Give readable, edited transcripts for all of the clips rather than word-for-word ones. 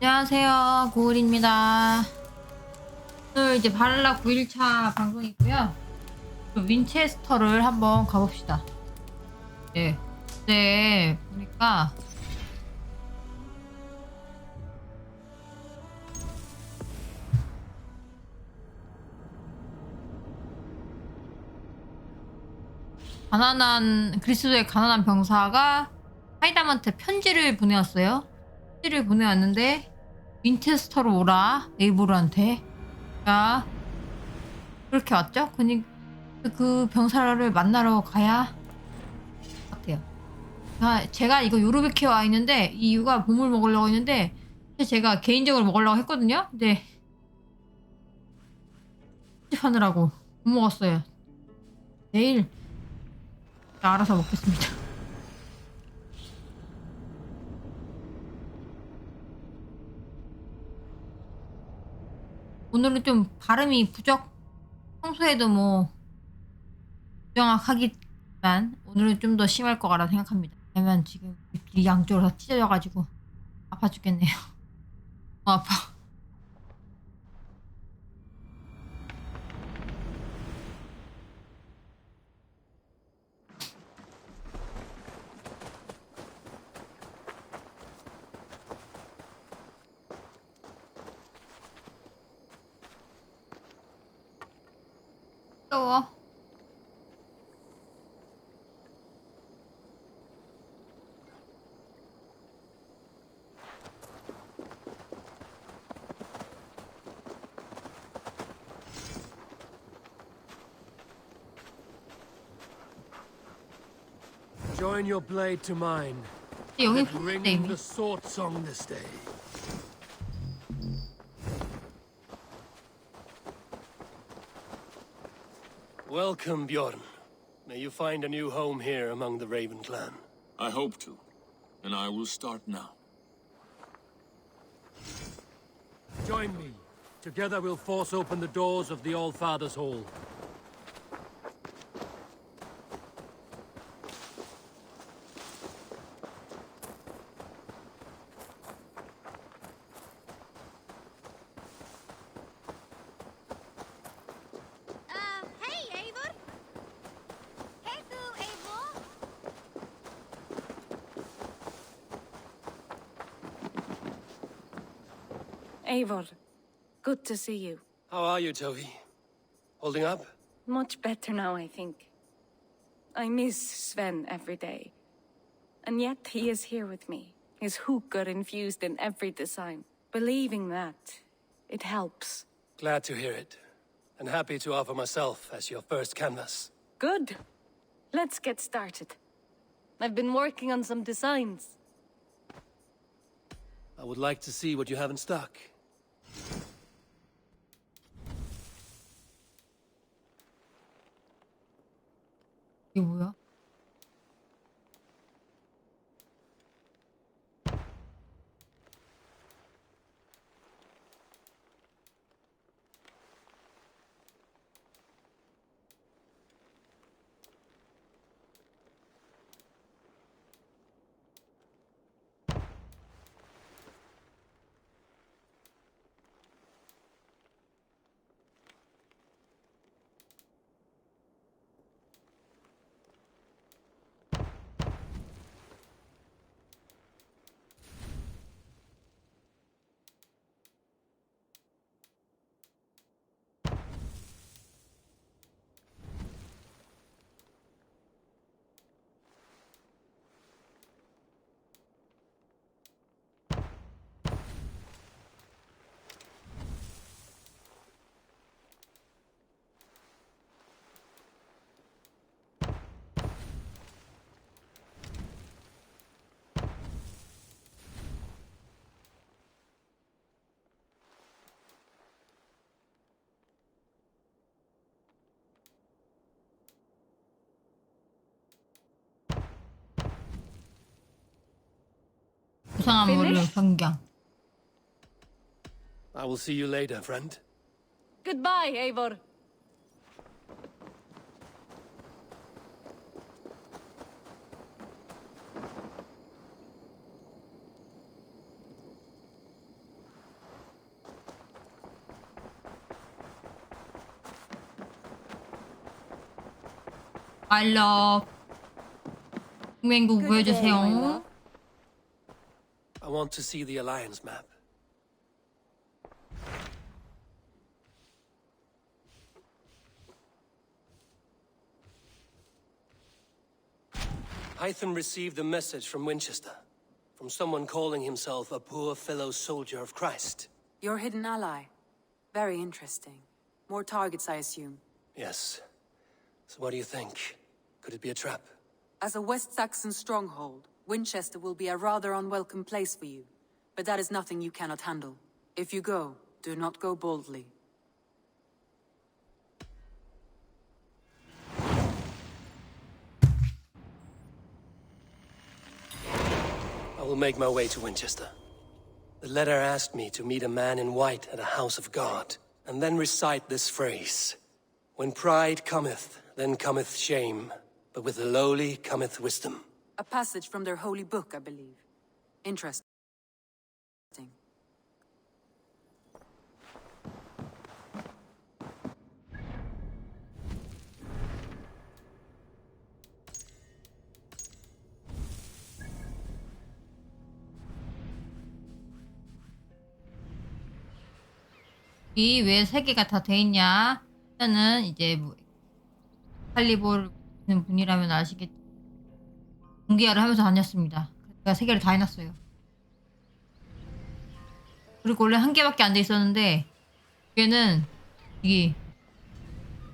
안녕하세요. 구울입니다. 오늘 이제 발랄라 9일차 방송이고요. 윈체스터를 한번 가봅시다. 예. 네, 보니까 그리스도의 가난한 병사가 하이담한테 편지를 보내왔어요. 편지를 보내왔는데 윈체스터로 오라, 에이보르한테. 자, 그렇게 왔죠? 그 병사를 만나러 가야 같아요. 제가 이거 요르베키에 와 있는데 이 이유가 보물 먹으려고 했는데 제가 개인적으로 먹으려고 했거든요. 근데 편집하느라고 못 먹었어요. 내일 알아서 먹겠습니다. 오늘은 좀 발음이 평소에도 뭐 부정확하기만 오늘은 좀 더 심할 거라 생각합니다. 왜냐면 지금 귀 양쪽으로 다 찢어져가지고 아파 죽겠네요. 아파. 뜨거워. Join your blade to mine. 여기 And ring 네, the sword song this day. Welcome, Bjorn. May you find a new home here among the Raven clan. I hope to, and I will start now. Join me. Together we'll force open the doors of the All-Father's Hall. Hey, Eivor! Hey, du, Eivor! Eivor, good to see you. How are you, Toby? Holding up? Much better now, I think. I miss Sven every day. And yet he is here with me, his hookah infused in every design. Believing that, it helps. Glad to hear it. And happy to offer myself as your first canvas. Good. Let's get started. I've been working on some designs. I would like to see what you have in stock. 이게 뭐야? 부상한 머리로 변경. I will see you later, friend. Goodbye, Eivor. I love. 동맹국 보여주세요. I want to see the Alliance map. Hytham received a message from Winchester, from someone calling himself a poor fellow soldier of Christ. Your hidden ally. Very interesting. More targets, I assume. Yes. So what do you think? Could it be a trap? As a West Saxon stronghold, Winchester will be a rather unwelcome place for you. But that is nothing you cannot handle. If you go, do not go boldly. I will make my way to Winchester. The letter asked me to meet a man in white at a house of God, and then recite this phrase. When pride cometh, then cometh shame, but with the lowly cometh wisdom. A passage from their holy book, I believe. Interesting. 이 왜 세 개가 다 돼 있냐? 일단은 이제 뭐 칼리볼 있는 분이라면 아시겠지. 공기야를 하면서 다녔습니다. 제가 세 개를 다 해놨어요. 그리고 원래 한 개밖에 안 돼 있었는데 얘는 이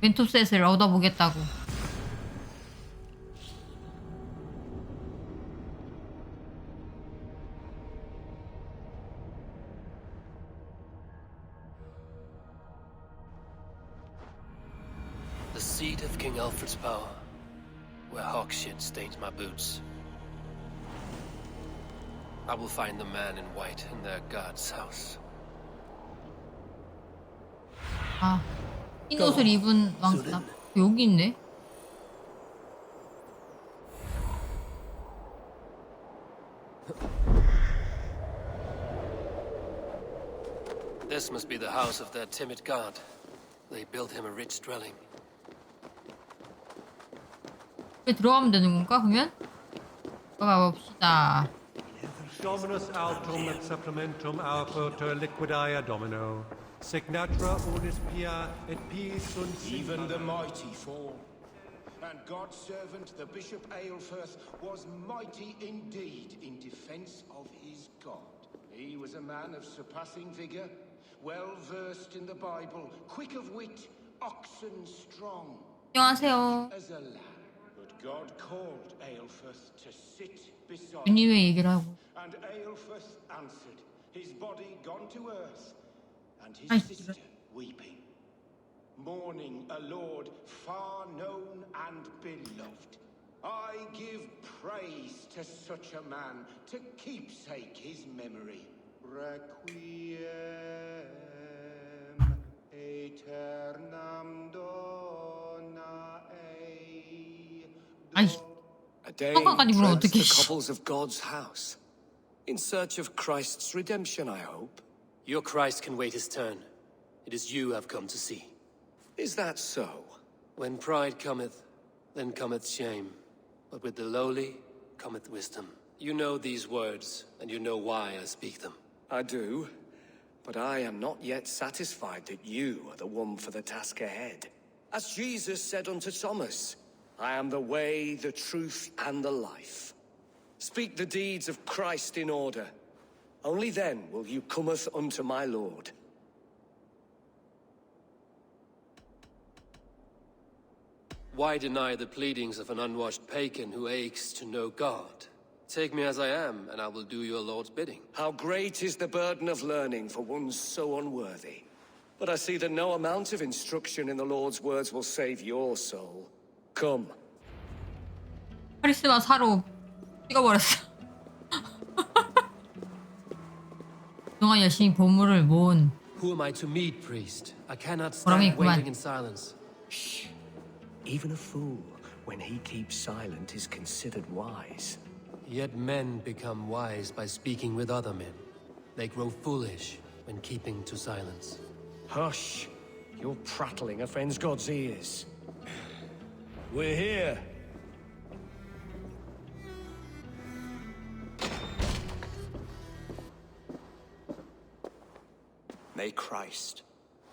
멘토셋을 얻어보겠다고. The seat of King Alfred's power, where hawk shit stains my boots. I will find the man in white in their god's house. 아, 흰 옷을 입은 왕자. 여기 있네. This must be the house of their timid god. They built him a rich dwelling. 여기 들어가면 되는 건가, 그러면? 들어가 봅시다. Dominus altum et supplementum alquoter liquidae domino. Signatura unis pia et pis sunt Even the mighty fall. And God's servant, the Bishop Aelfirth, was mighty indeed in defense of his God. He was a man of surpassing vigor, well versed in the Bible, quick of wit, oxen strong. 안녕하세요. As a lad. But God called Aelfirth to sit beside 윤희 왜 얘기를 하고. and Aelfirth answered, his body gone to earth, and his Ay, sister weeping, mourning a lord far known and beloved. I give praise to such a man, to keepsake his memory. Requiem aeternam dona ei. 아이, A day 성과까지 물으면 treads the 어떡해. cobbles of God's house. In search of Christ's redemption, I hope. Your Christ can wait his turn. It is you I've come to see. Is that so? When pride cometh, then cometh shame. But with the lowly cometh wisdom. You know these words, and you know why I speak them. I do. But I am not yet satisfied that you are the one for the task ahead. As Jesus said unto Thomas, I am the way, the truth, and the life. Speak the deeds of Christ in order. Only then will you cometh unto my Lord. Why deny the pleadings of an unwashed pagan who aches to know God? Take me as I am, and I will do your Lord's bidding. How great is the burden of learning for one so unworthy. But I see that no amount of instruction in the Lord's words will save your soul. Come. 카리스마 4로 찍어버렸어. 그동안 열심히 보물을 모은 Who am I to meet, priest? I cannot 보람이 stand waiting 있구만. in silence. Even a fool, when he keeps silent, is considered wise. Yet men become wise by speaking with other men. They grow foolish when keeping to silence. Hush! Your prattling offends God's ears. We're here. may Christ,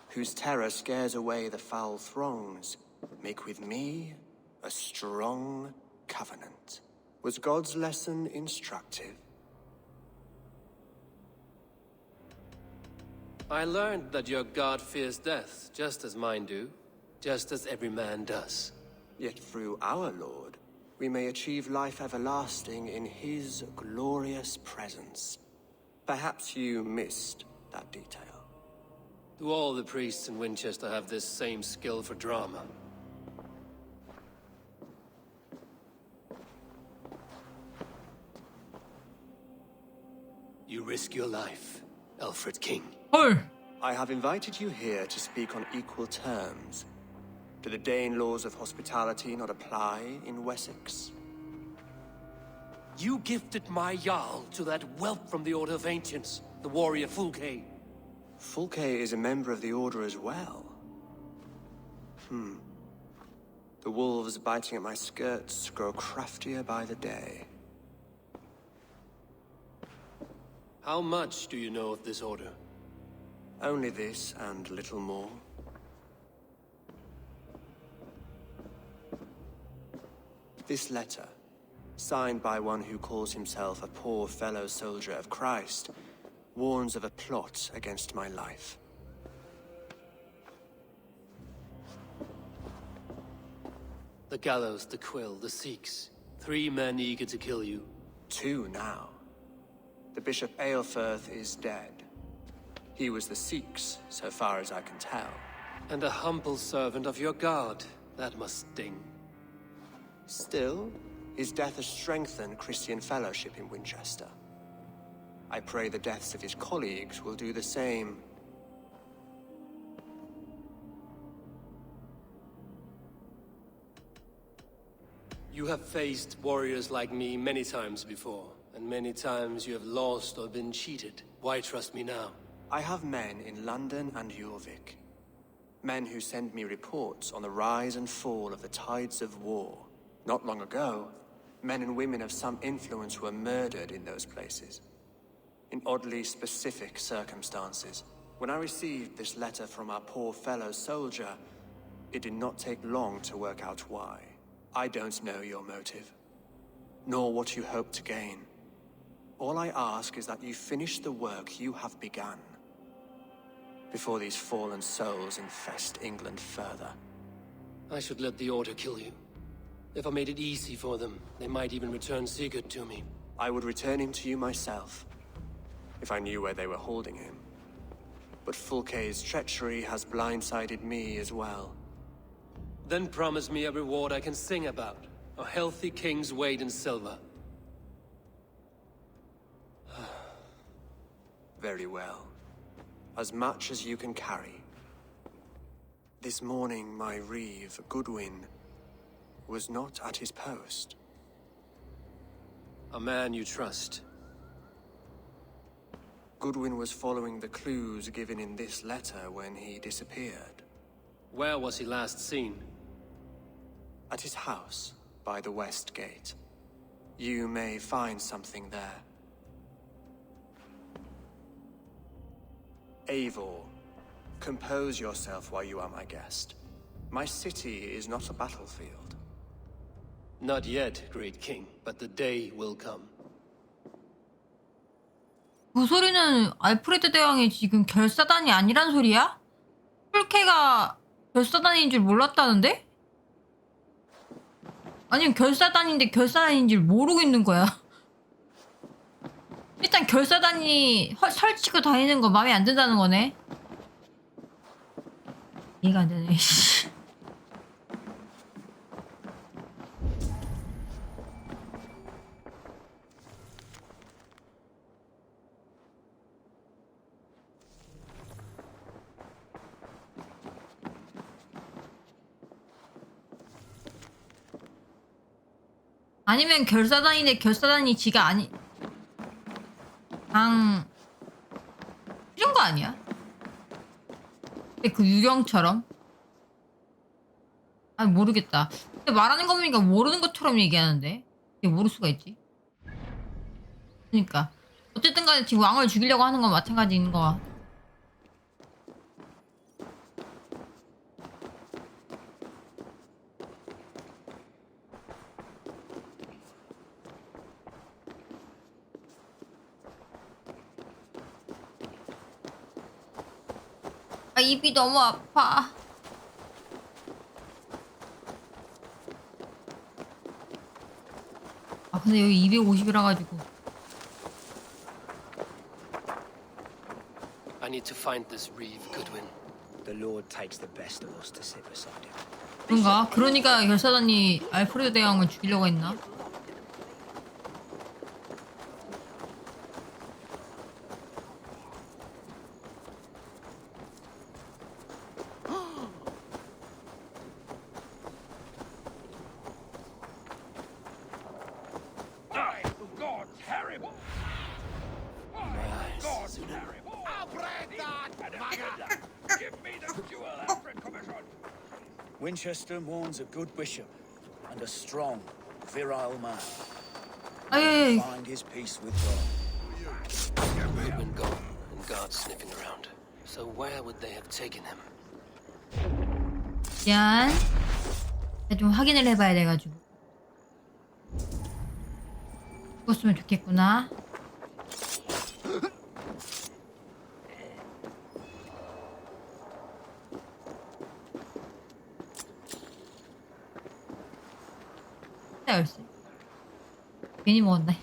whose terror scares away the foul throngs, make with me a strong covenant. Was God's lesson instructive? I learned that your God fears death, just as mine do, just as every man does. Yet through our Lord, we may achieve life everlasting in his glorious presence. Perhaps you missed that detail. Do all the priests in Winchester have this same skill for drama? You risk your life, Alfred King. 헐. I have invited you here to speak on equal terms. Do the Dane laws of hospitality not apply in Wessex? You gifted my Jarl to that whelp from the Order of Ancients, the warrior Fulke. Fulke is a member of the Order as well. The wolves biting at my skirts grow craftier by the day. How much do you know of this order? Only this and little more. This letter, signed by one who calls himself a poor fellow soldier of Christ, warns of a plot against my life. The gallows, the quill, the Sikhs. 3 men eager to kill you. 2 now. The Bishop Aelfirth is dead. He was the Sikhs, so far as I can tell. And a humble servant of your God. That must sting. Still, his death has strengthened Christian fellowship in Winchester. I pray the deaths of his colleagues will do the same. You have faced warriors like me many times before, and many times you have lost or been cheated. Why trust me now? I have men in London and Jorvik. Men who send me reports on the rise and fall of the tides of war. Not long ago, men and women of some influence were murdered in those places. In oddly specific circumstances. When I received this letter from our poor fellow soldier, it did not take long to work out why. I don't know your motive, nor what you hope to gain. All I ask is that you finish the work you have begun, before these fallen souls infest England further. I should let the Order kill you. If I made it easy for them, they might even return Sigurd to me. I would return him to you myself, if I knew where they were holding him. But Fulke's treachery has blindsided me as well. Then promise me a reward I can sing about. A healthy king's weight in silver. Very well. As much as you can carry. This morning, my reeve, Goodwin, was not at his post. A man you trust. Goodwin was following the clues given in this letter when he disappeared. Where was he last seen? At his house, by the west gate. You may find something there. Eivor, compose yourself while you are my guest. My city is not a battlefield. Not yet, great king, but the day will come. 그 소리는 알프레드 대왕이 지금 결사단이 아니란 소리야? 풀케가 결사단인 줄 몰랐다는데? 아니면 결사단인데 결사단인 줄 모르고 있는 거야? 일단 결사단이 설치고 다니는 거 마음에 안 든다는 거네. 이해가 안 되네. 아니면 결사단인데 결사단이 지가 아니 이런 거 아니야? 근데 그 유령처럼? 아니 모르겠다. 근데 말하는 거 보니까 모르는 것처럼 얘기하는데 이게 모를 수가 있지? 그러니까 어쨌든 간에 지금 왕을 죽이려고 하는 건 마찬가지인 거 같아. 아, 입이 너무 아파. 아, 근데 여기 250이라 가지고. I need to find this Reeve Goodwin. The Lord takes the best of us to sit beside him. 그런가? 그러니까 결사단이 알프레드 대왕을 죽이려고 했나? Winchester mourns a good bishop and a strong, virile man. 아예. Find his peace with God. Goodwin gone, and guards sniffing around. So where would they have taken him? 미안. 좀 확인을 해봐야 돼가지고. 죽었으면 좋겠구나. 열쇠. 괜히 먹었네.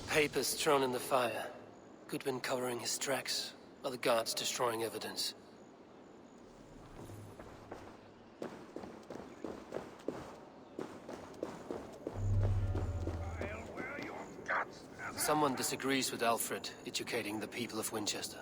Papers thrown in the fire. Goodwin covering his tracks, while the guards destroying evidence. Someone disagrees with Alfred educating the people of Winchester.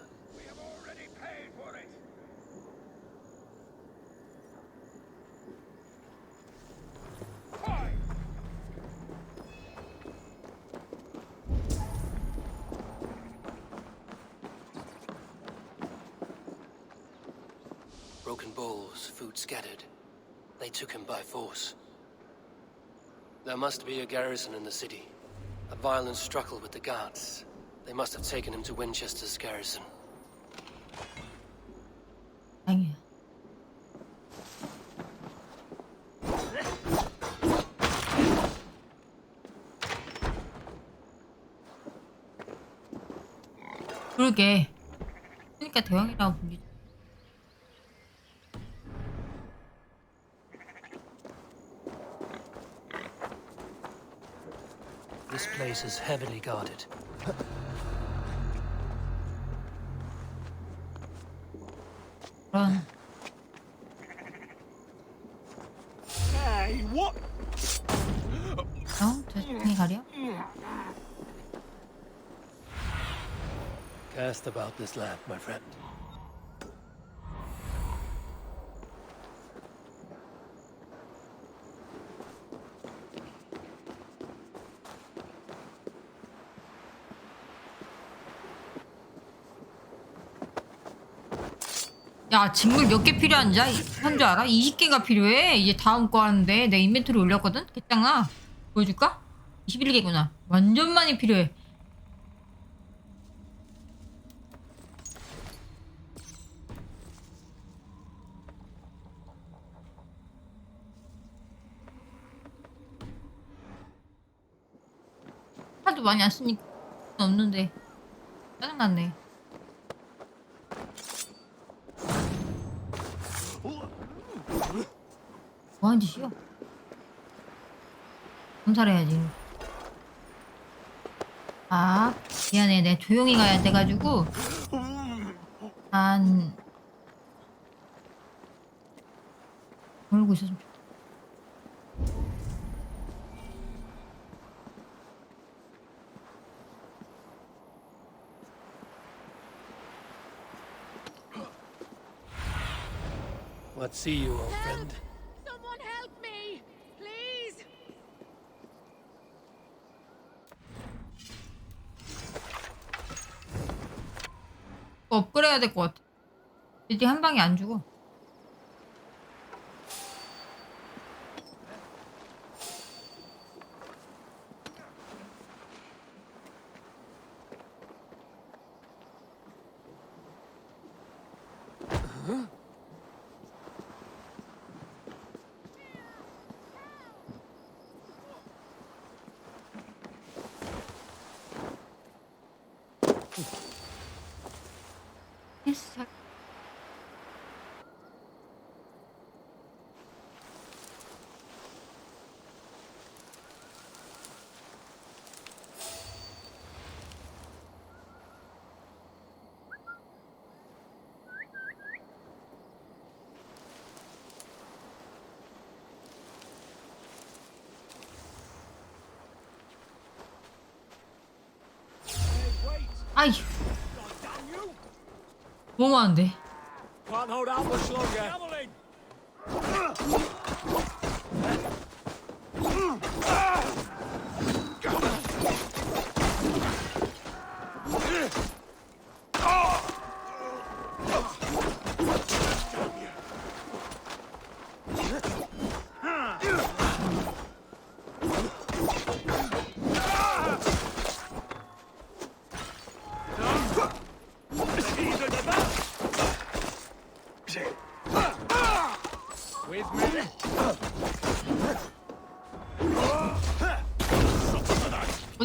Broken bowls, food scattered. They took him by force. There must be a garrison in the city. A violent struggle with the guards. They must have taken him to Winchester's garrison. 다행이야. 그러게. 그러니까 대왕이라고 불리지. This place is heavily guarded. 그런. Hey, what? 저 중에 가려? Cast about this land, my friend. 야, 직물 몇 개 필요한지 한줄 알아? 20개가 필요해. 이제 다음 거 하는데 내 인벤토리 올렸거든? 개짱아. 보여줄까? 21개구나. 완전 많이 필요해. 하도 많이 안 쓰니까 없는데 짜증났네. 뭐하는 짓이야? 검사를 해야지. 아, 미안해. 내가 조용히 가야 돼가지고 안 놀고 있었으면 좋겠다. What see you, old friend? Someone help me! Please! 업그레이드해야 될 것 같아. 이제 한 방에 안 죽어. 헬스 아이 너무 많은데. Can't hold out much longer.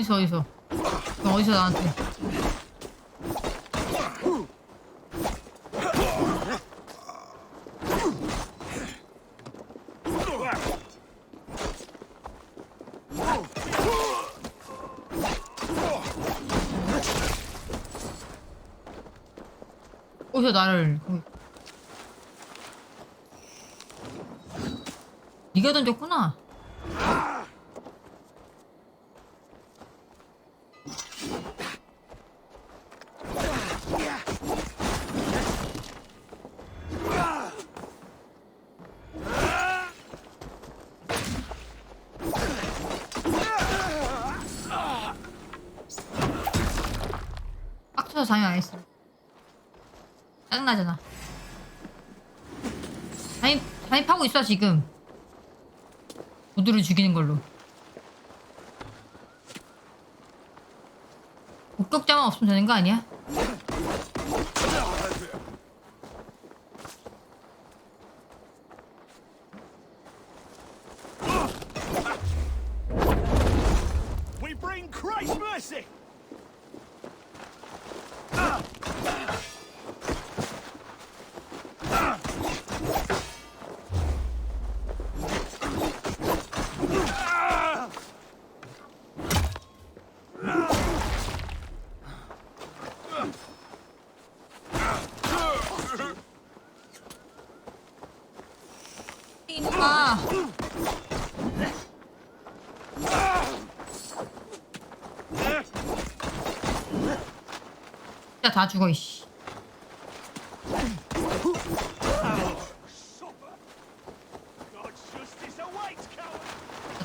어디서 너 어디서 나한테. 어디서 나를 네가 던졌구나. 빡쳐서 잠이 안 했어. 짜증나잖아. 잠입하고 있어 지금. 모두를 죽이는 걸로. 목격자만 없으면 되는 거 아니야? We bring Christ's mercy. 이놈아. 진짜 다 죽어 이씨.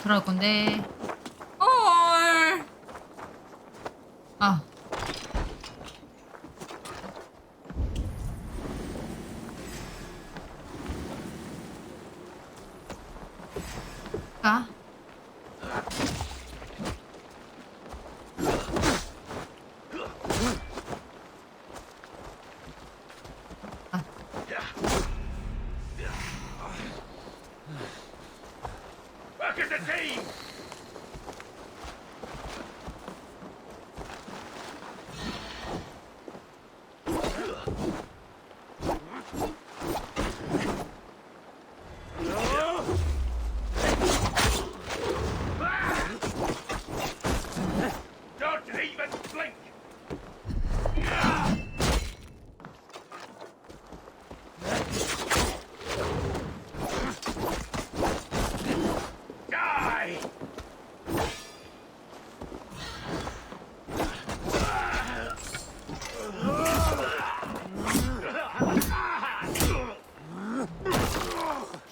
들어갈 건데. 헐. 아. 가. Back at the team. Don't even blink. Die!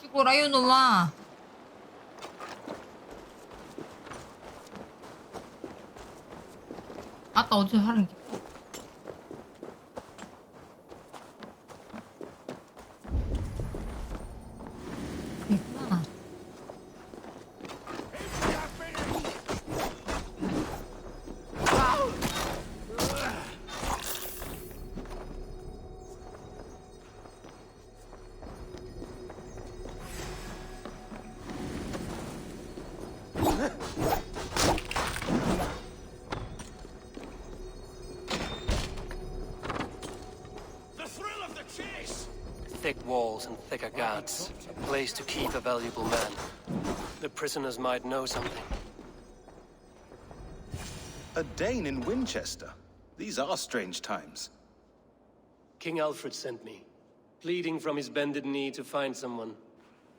죽어라 이놈아. 아까 어디서 하는 게. 있구나. walls and thicker guards. A place to keep a valuable man. The prisoners might know something. A Dane in Winchester? These are strange times. King Alfred sent me, pleading from his bended knee to find someone.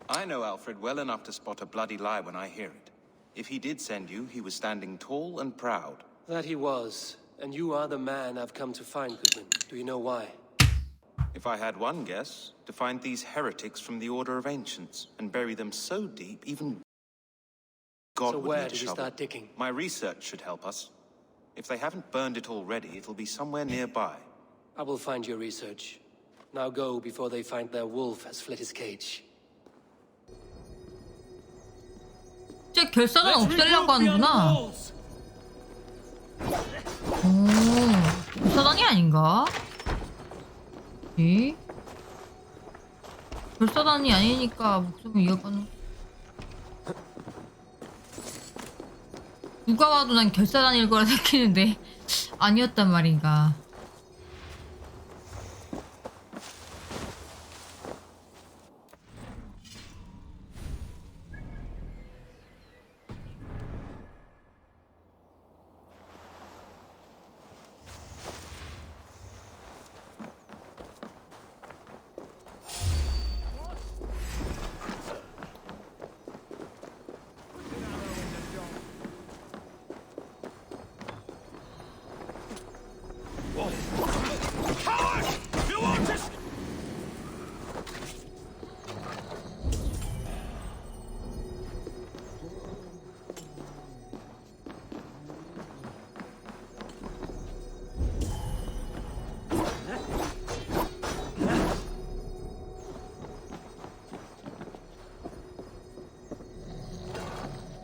I know Alfred well enough to spot a bloody lie when I hear it. If he did send you, he was standing tall and proud. That he was, and you are the man I've come to find, Goodwin. Do you know why? If I had one guess, to find these heretics from the Order of Ancients and bury them so deep, even God So would where need do we shovel. start digging? My research should help us. If they haven't burned it already, it'll be somewhere nearby. I will find your research. Now go before they find their wolf has fled his cage. 진짜 결사단 없애려고 하는구나. 오, 결사단이 아닌가? 이? 결사단이 아니니까 목숨을 이어가는. 누가 와도 난 결사단일 거라 생각했는데 아니었단 말인가.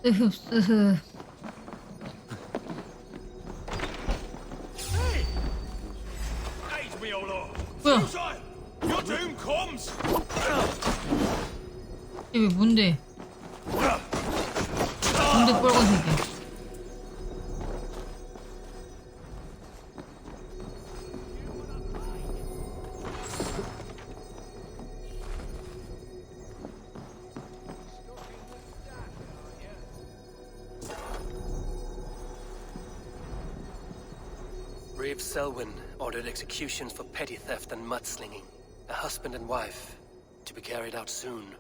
으흐. 뭐야? 이게 뭔데? 뭔데 빨간색이야? Reeve Selwyn ordered executions for petty theft and mudslinging. A husband and wife, to be carried out soon.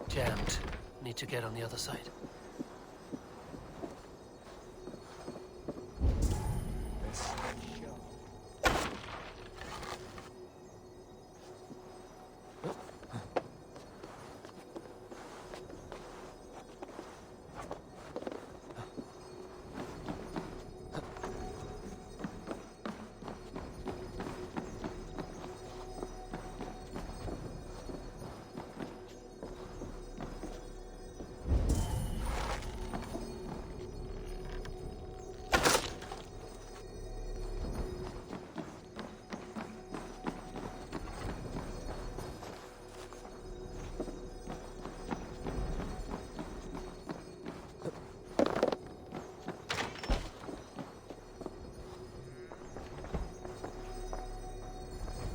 Jammed. Need to get on the other side.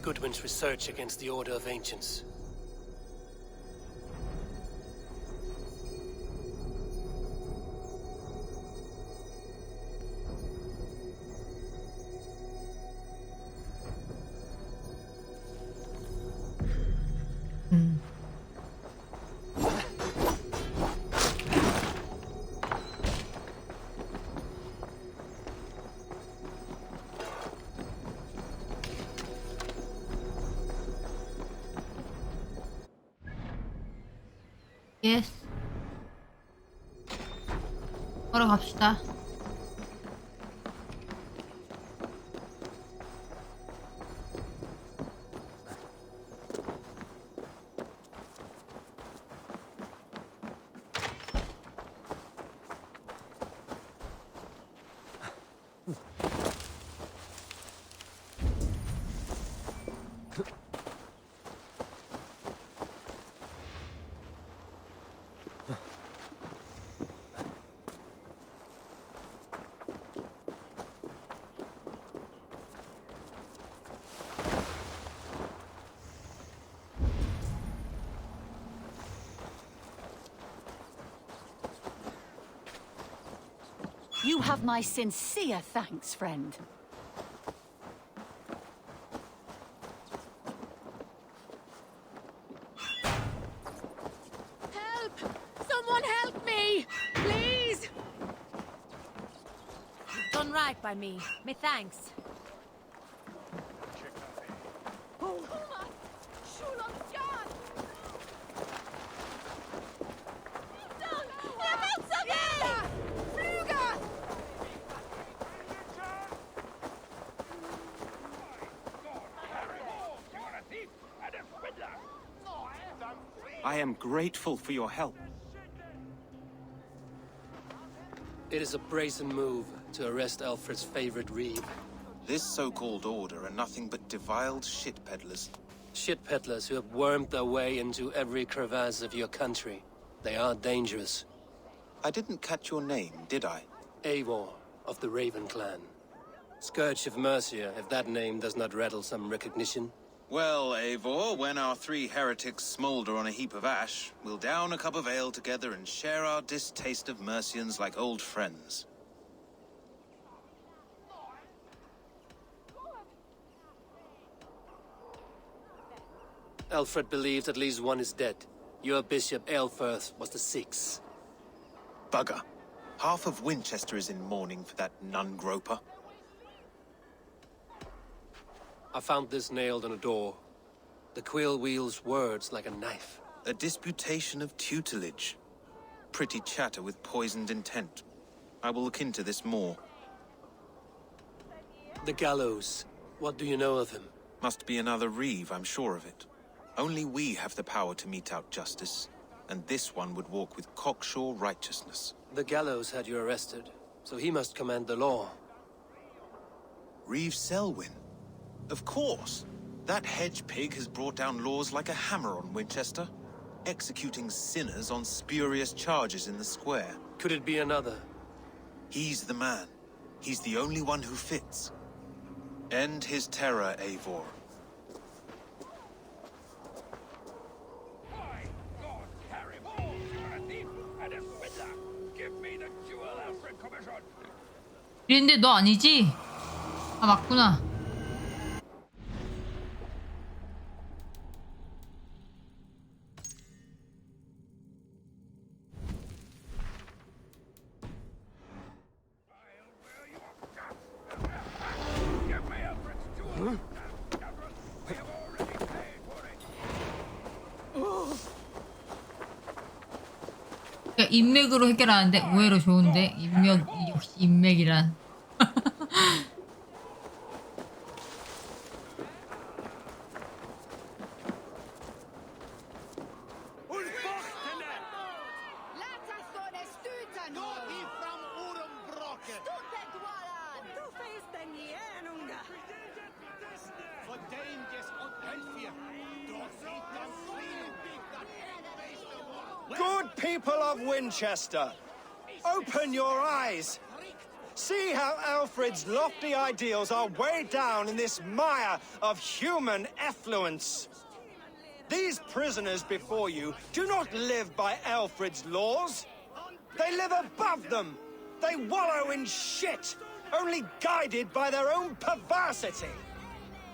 Goodwin's research against the Order of Ancients. 예스. 걸어갑시다. You have my sincere thanks, friend. Help! Someone help me! Please! You've done right by me. Me thanks. I am grateful for your help. It is a brazen move to arrest Alfred's favorite reeve. This so-called order are nothing but deviled shit peddlers. Shit peddlers who have wormed their way into every crevasse of your country. They are dangerous. I didn't catch your name, did I? Eivor of the Raven clan. Scourge of Mercia, if that name does not rattle some recognition. Well, Eivor, when our three heretics smolder on a heap of ash, we'll down a cup of ale together and share our distaste of Mercians like old friends. Alfred believes at least one is dead. Your Bishop Aelfirth was the sixth. Bugger. Half of Winchester is in mourning for that nun-groper. I found this nailed on a door. The quill wields words like a knife. A disputation of tutelage. Pretty chatter with poisoned intent. I will look into this more. The gallows. What do you know of him? Must be another reeve, I'm sure of it. Only we have the power to mete out justice, and this one would walk with cocksure righteousness. The gallows had you arrested, so he must command the law. Reeve Selwyn? Of course. That hedge pig has brought down laws like a hammer on Winchester, executing sinners on spurious charges in the square. Could it be another? He's the man. He's the only one who fits. End his terror, Eivor. 이랬는데 너 아니지? 아 맞구나. 그러니까 인맥으로 해결하는데 의외로 좋은데 인맥 역시 인맥이란. Good people of Winchester, open your eyes. See how Alfred's lofty ideals are weighed down in this mire of human effluence. These prisoners before you do not live by Alfred's laws. They live above them. They wallow in shit, only guided by their own perversity.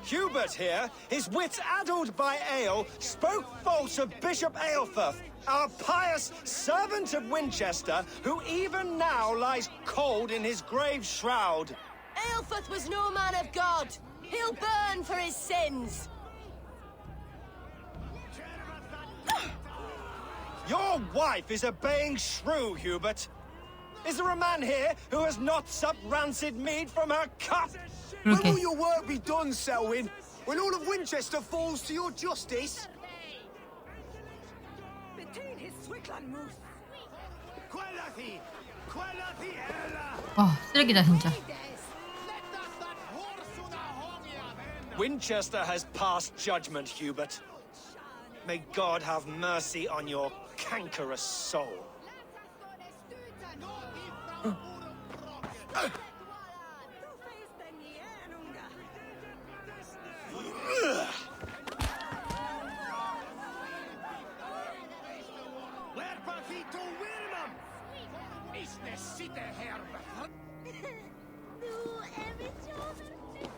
Hubert here, his wits addled by ale, spoke false of Bishop Aelfirth, our pious servant of Winchester, who even now lies cold in his grave shroud. Aelfirth was no man of God. He'll burn for his sins. Your wife is a baying shrew, Hubert. Is there a man here who has not supped rancid mead from her cup? When will your work be done, Selwyn? When all of Winchester falls to your justice? 쓰레기다 진짜. Winchester has passed judgment, Hubert. May God have mercy on your cankerous soul.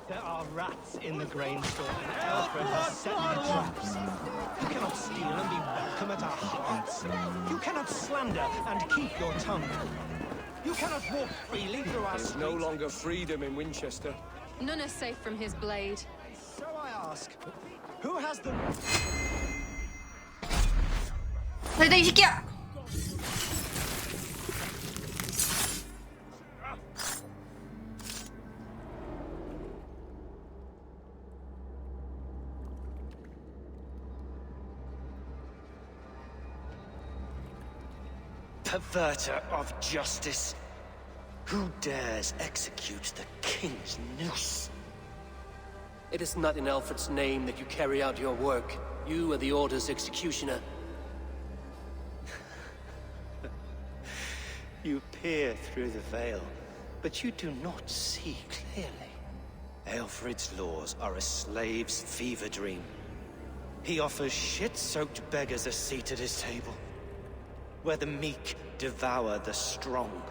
There are rats in the grain store, and Alfred has set the traps. You cannot steal and be welcome at our hearts. You cannot slander and keep your tongue. You cannot walk freely through our There's no longer freedom in Winchester. None are safe from his blade. So I ask, who has the... 살다 이 새끼야! Perverter of justice. Who dares execute the king's noose? It is not in Alfred's name that you carry out your work. You are the Order's executioner. You peer through the veil, but you do not see clearly. Alfred's laws are a slave's fever dream. He offers shit-soaked beggars a seat at his table, where the meek devour the strong.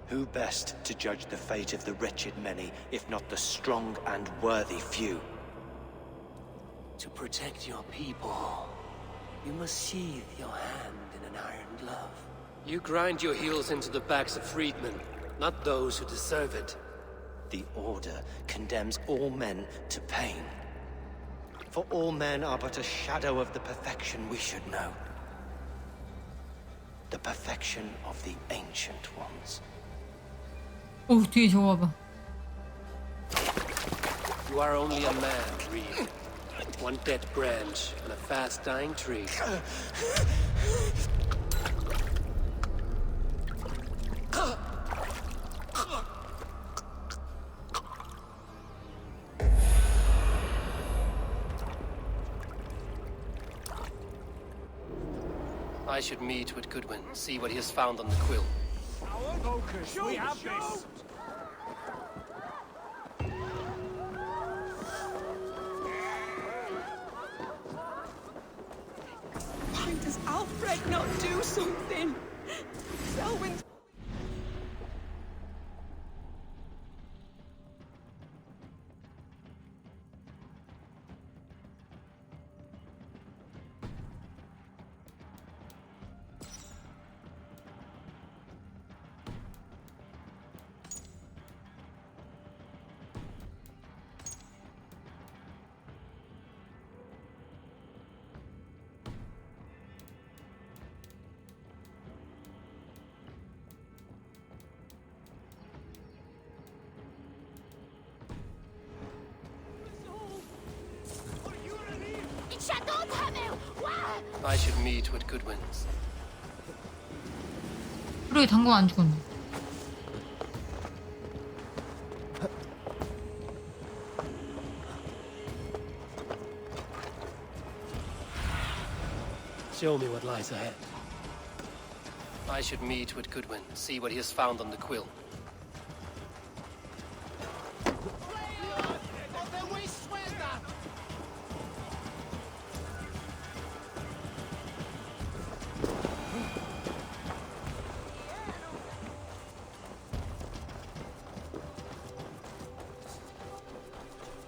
Who best to judge the fate of the wretched many, if not the strong and worthy few? To protect your people, you must sheathe your hand in an iron glove. You grind your heels into the backs of freedmen, not those who deserve it. The Order condemns all men to pain. For all men are but a shadow of the perfection we should know. The perfection of the Ancient Ones. 오, 뒤에 저거 봐봐. You are only a man, Reed. One dead branch on a fast-dying tree. I should meet with Goodwin, see what he has found on the quill. Focus, we have this. Why does Alfred not do something? Selwyn's... I should meet with Goodwin's. 그러게 당근 안 죽었네. Show me what lies ahead. I should meet with Goodwin, see what he has found on the quill.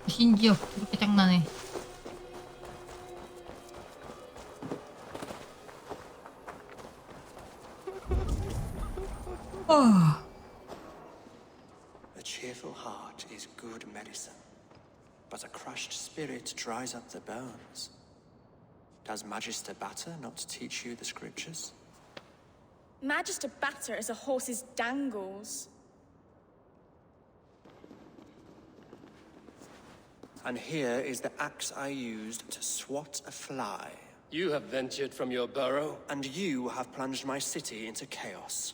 신기억 그렇게 장난해. A cheerful heart is good medicine, but a crushed spirit dries up the bones. Does Magister Batter not teach you the scriptures? Magister Batter is a horse's dangles. And here is the axe I used to swat a fly. You have ventured from your burrow. And you have plunged my city into chaos.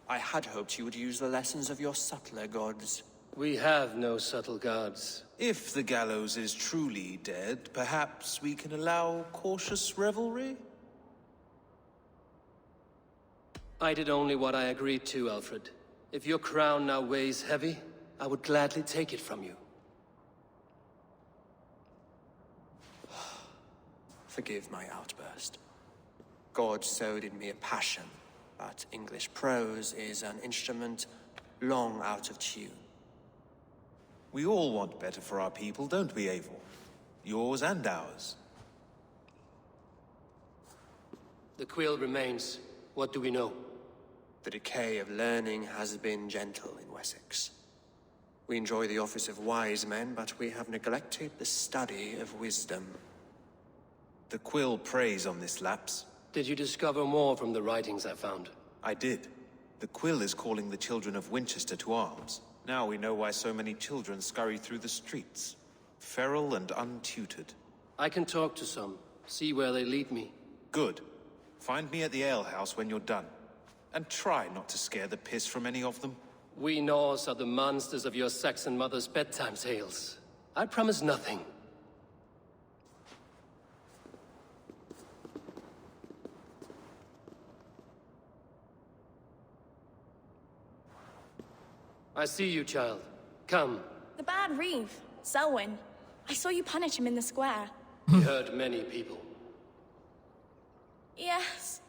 I had hoped you would use the lessons of your subtler gods. We have no subtle gods. If the gallows is truly dead, perhaps we can allow cautious revelry? I did only what I agreed to, Alfred. If your crown now weighs heavy, I would gladly take it from you. Forgive my outburst. God sowed in me a passion, but English prose is an instrument long out of tune. We all want better for our people, don't we, Eivor? Yours and ours. The quill remains. What do we know? The decay of learning has been gentle in Wessex. We enjoy the office of wise men, but we have neglected the study of wisdom. The quill preys on this lapse. Did you discover more from the writings I found? I did. The quill is calling the children of Winchester to arms. Now we know why so many children scurry through the streets, feral and untutored. I can talk to some, see where they lead me. Good. Find me at the alehouse when you're done. And try not to scare the piss from any of them. We Norse are the monsters of your Saxon mother's bedtime tales. I promise nothing. I see you, child. Come. The bad Reeve, Selwyn. I saw you punish him in the square. He hurt many people. Yes.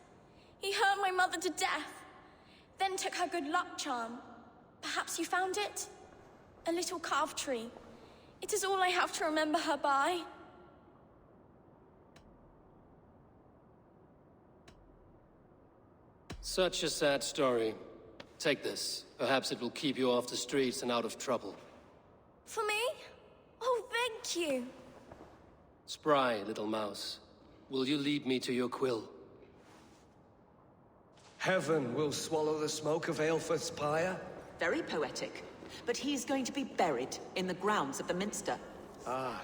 He hurt my mother to death. Then took her good luck charm. Perhaps you found it? A little carved tree. It is all I have to remember her by. Such a sad story. Take this. Perhaps it will keep you off the streets and out of trouble. For me? Oh, thank you. Spry, little mouse. Will you lead me to your quill? Heaven will swallow the smoke of Aelfrith's pyre? Very poetic. But he's going to be buried in the grounds of the Minster. Ah,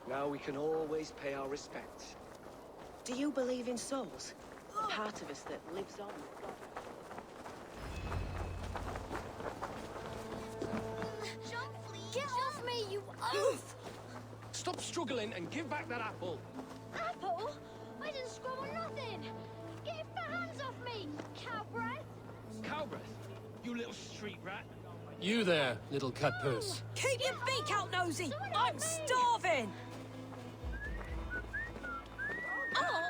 now we can always pay our respects. Do you believe in souls? The part of us that lives on with God. Get off me, you oaf! Stop struggling and give back that apple. Apple? I didn't squabble nothing! Get your hands off me, cow breath! Cow breath? You little street rat. You there, little cut purse. Keep your beak out, nosy! I'm starving! Oh!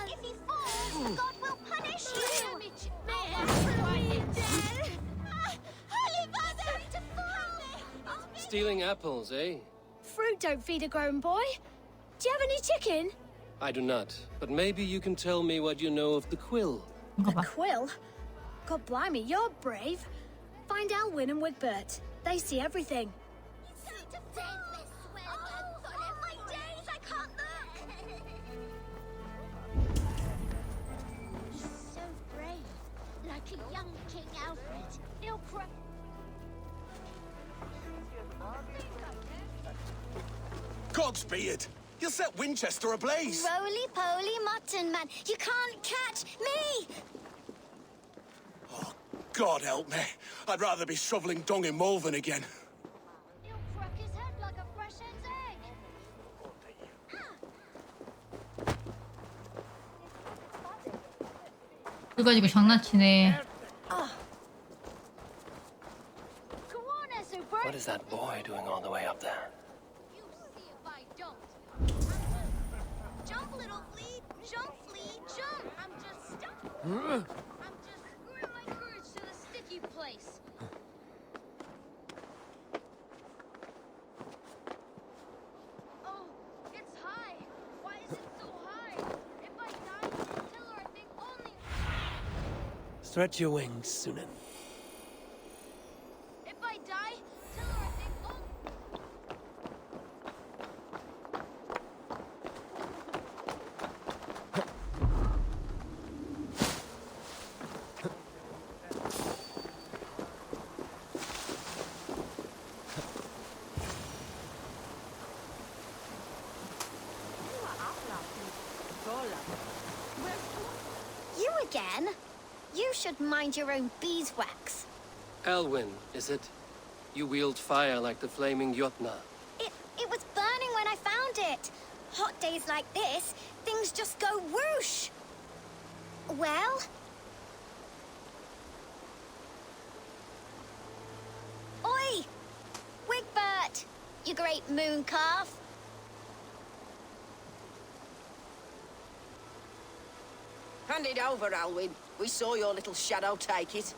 If he falls, God will punish you! Stealing apples, eh? Fruit don't feed a grown boy. Do you have any chicken? I do not. But maybe you can tell me what you know of the quill. The quill? God blimey, you're brave. Find Elwyn and Wigbert. They see everything. So brave, like a young King Alfred. He'll cry. Godspeed! You'll set Winchester ablaze! Roly-poly mutton man, you can't catch me! Oh, God help me. I'd rather be shoveling dung in Malvern again. He'll crack his head like a fresh hen's egg. 그거 가지고 장난치네. What is that boy doing all the way up there? Jump, little flea! Jump, flea! Jump! I'm just stuck. I'm just screwing my courage to the sticky place. Oh, it's high. Why is it so high? If I die, tell her I think only. Stretch your wings, Sunan. If I die, tell her I think only. You again? You should mind your own beeswax. Elwyn, is it? You wield fire like the flaming Jotna. It was burning when I found it. Hot days like this, things just go whoosh. Well? a great moon calf. Hand it over, Alwyn. We saw your little shadow take it.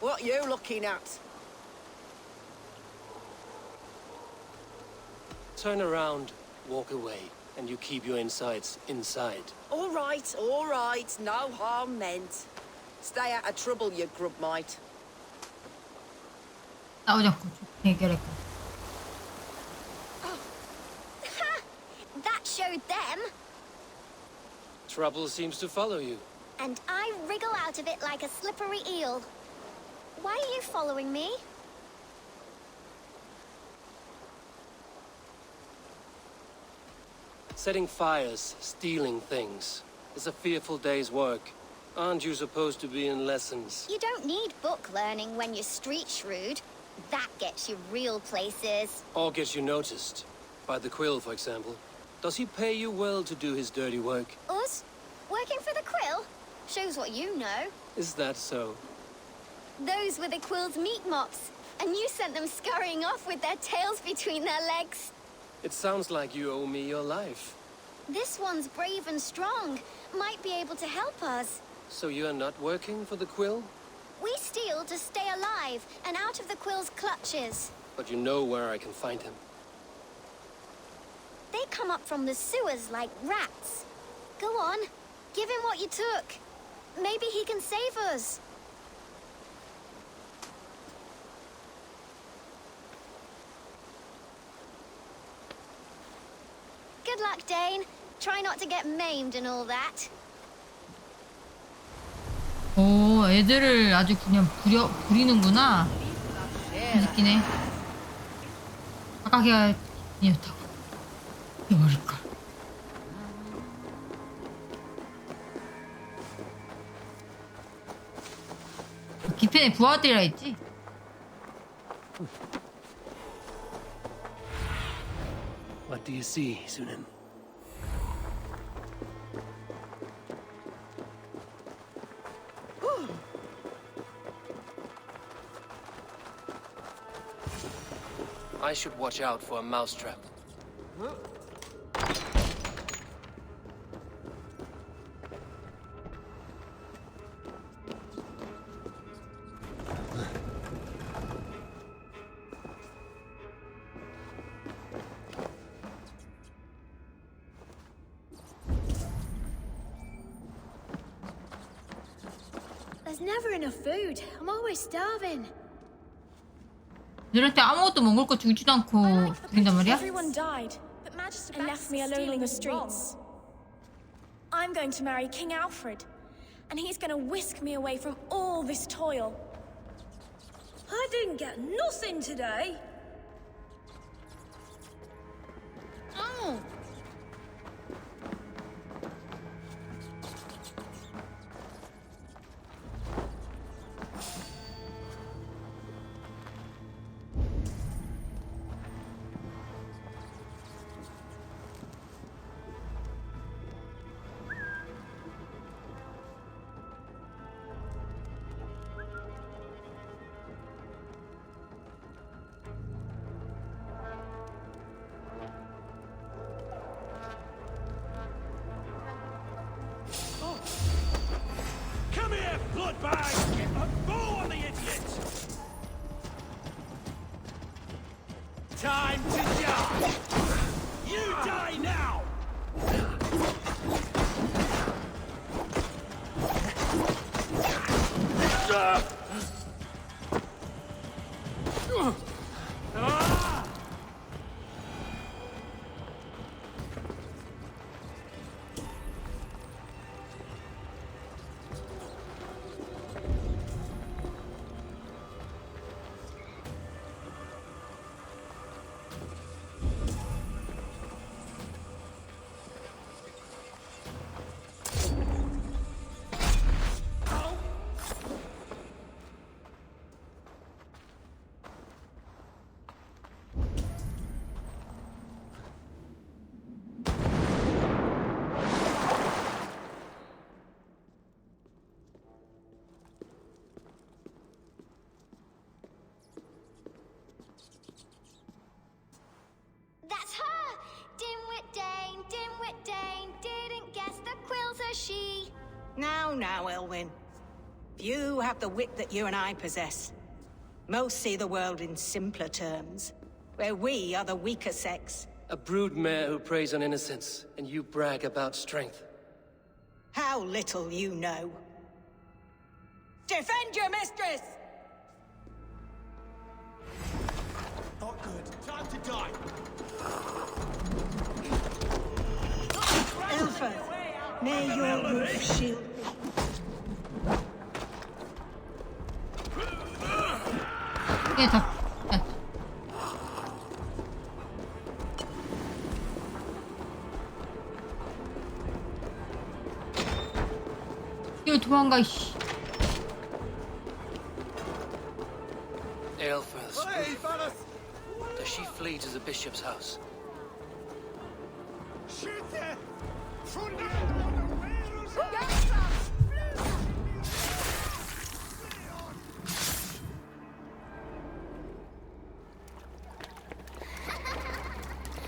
What you looking at? Turn around, walk away, and you keep your insides inside. All right, no harm meant. Stay out of trouble, you grub mite. 싸우지 않고 해결했고. That showed them. Trouble seems to follow you. And I wriggle out of it like a slippery eel. Why are you following me? Setting fires, stealing things. It's a fearful day's work. Aren't you supposed to be in lessons? You don't need book learning when you're street shrewd. That gets you real places. Or gets you noticed. By the Quill, for example. Does he pay you well to do his dirty work? Us? Working for the Quill? Shows what you know. Is that so? Those were the Quill's meat mops, and you sent them scurrying off with their tails between their legs. It sounds like you owe me your life. This one's brave and strong. Might be able to help us. So you're not working for the Quill? We steal to stay alive and out of the Quill's clutches. But you know where I can find him. They come up from the sewers like rats. Go on, give him what you took. Maybe he can save us. Good luck, Dane. Try not to get maimed and all that. 오, 애들을 아주 그냥 부리는구나. 재밌기네. 아까 걔가 이었다고. 이거릴걸. 기편에 부하들이라 했지? What do you see, Sunan? I should watch out for a mousetrap. There's never enough food. I'm always starving. 얘들한테 아무것도 먹을 거 주지도 않고 부린단 말이야? Everyone died and left me alone on the streets. I'm going to marry King Alfred, and he's going to whisk me away from all this toil. I didn't get nothing today. Oh. Come here, bloodbag! Go on the idiot! Time to die! You die now! Now, Elwyn. You have the wit that you and I possess. Most see the world in simpler terms, where we are the weaker sex. A broodmare who preys on innocence, and you brag about strength. How little you know. Defend your mistress! Not good. Time to die. Elfeth, may your roof shield me. 이게 다. 이거 도망가 이씨. Aelfirth's Does she flee to the bishop's house?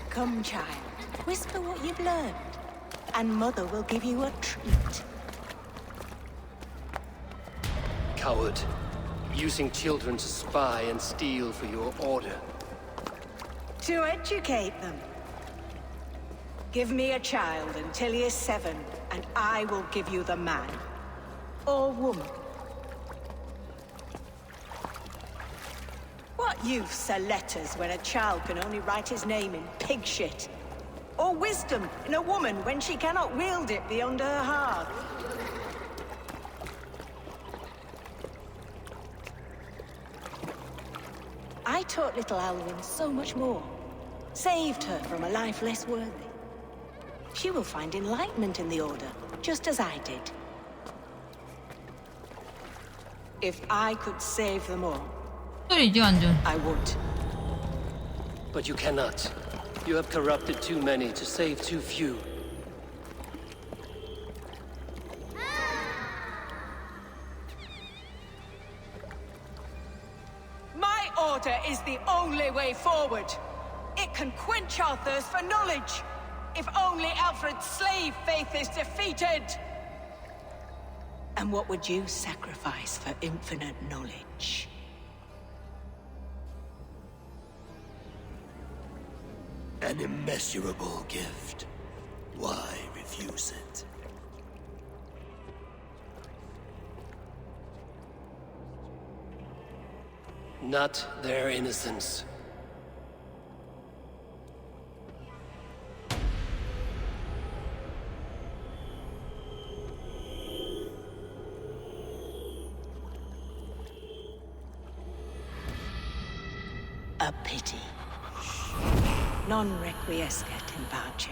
Come, child. Whisper what you've learned, and Mother will give you a treat. Coward. Using children to spy and steal for your order. To educate them. Give me a child until he is 7, and I will give you the man. Or woman. What use are letters when a child can only write his name in pig shit? Or wisdom in a woman when she cannot wield it beyond her heart? I taught little Alwyn so much more. Saved her from a life less worthy. She will find enlightenment in the Order, just as I did. If I could save them all, 소리지 완전. I would. But you cannot. You have corrupted too many to save too few. My order is the only way forward. It can quench our thirst for knowledge. If only Alfred's slave faith is defeated. And what would you sacrifice for infinite knowledge? An immeasurable gift. Why refuse it? Not their innocence. A pity. Non requiescat in pace.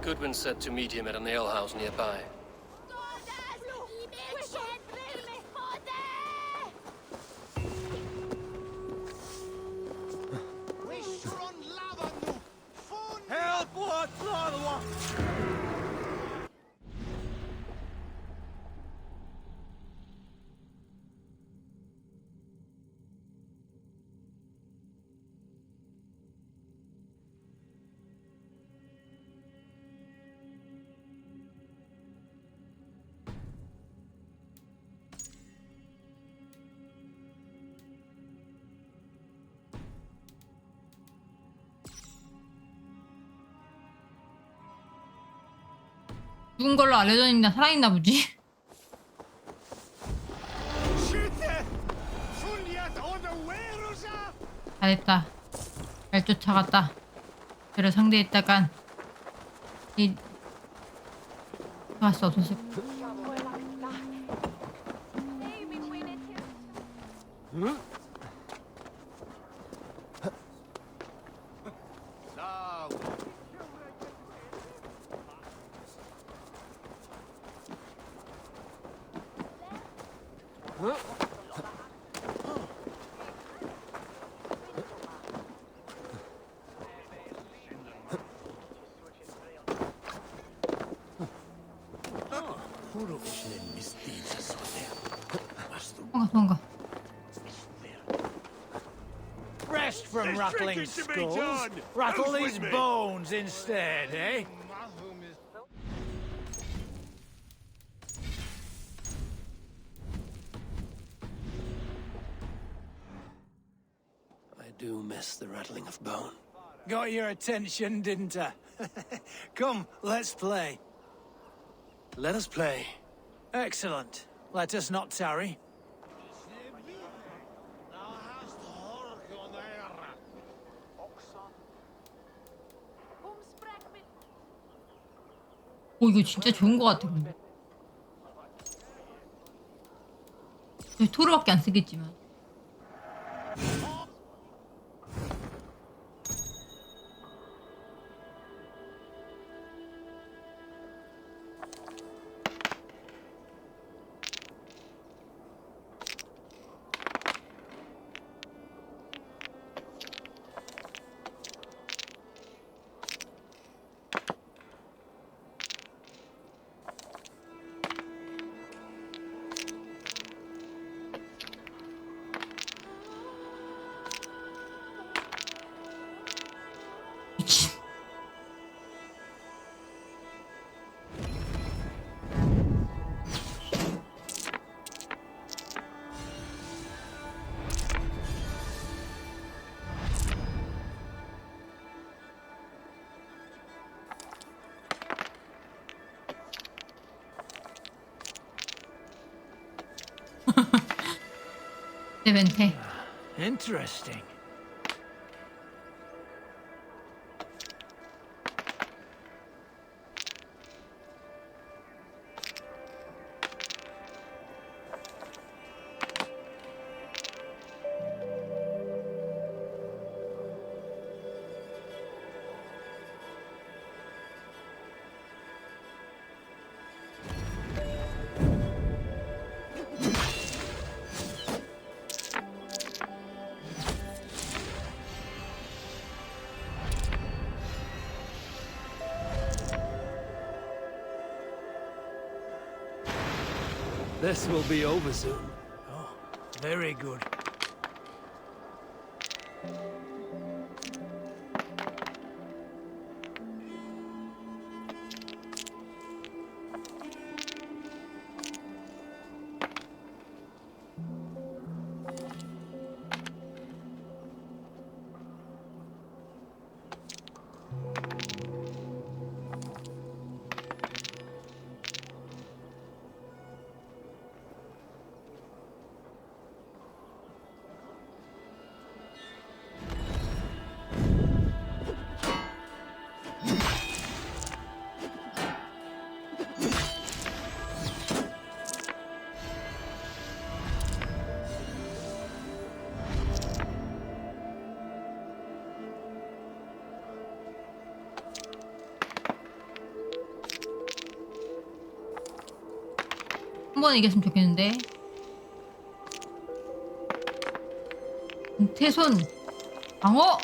Goodwin said to meet him at an alehouse nearby. 죽은 걸로 알려져 있나 살아있나 보지. 잘했다. 잘 쫓아갔다. 저를 상대했다간 이 좋았어. 도시. 도망가. Rest from rattling skulls. Rattle these bones instead, eh? I do miss the rattling of bone. Got your attention, didn't I? Come, let's play. Let us play. Excellent. Let us not tarry. 오, 이거 진짜 좋은 거 같아, 근데. 저희 토르밖에 안 쓰겠지만. 미친. 내 멘트. Interesting. This will be over soon. Oh, very good. 한 번 이겼으면 좋겠는데. 태손 방어.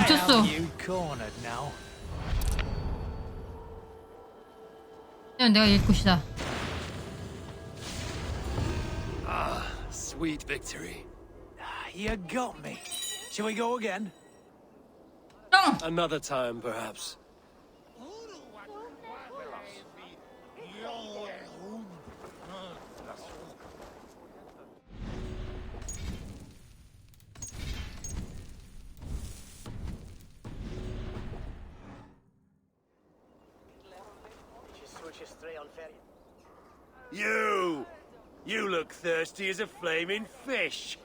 미쳤어. You cornered now. 그냥 내가 이길 것이다. Ah, sweet victory. You got me. Shall we go again? Another time, perhaps. You look thirsty as a flaming fish.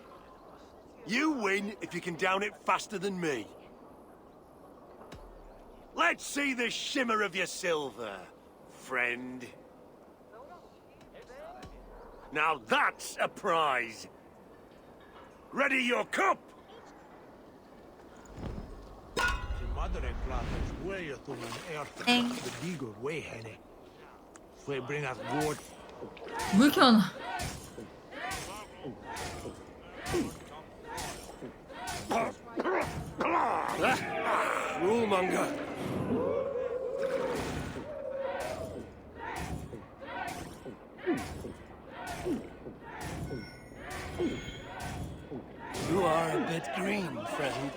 You win if you can down it faster than me. Let's see the shimmer of your silver, friend. Now that's a prize. Ready your cup. 땡. 왜 이렇게 많아? Rulemonger. You are a bit green, friend.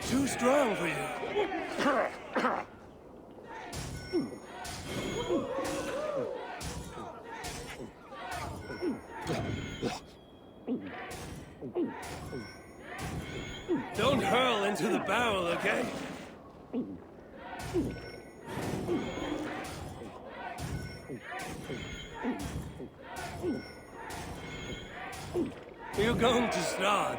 Too strong for you. Don't hurl into the barrel, okay? You're going to start.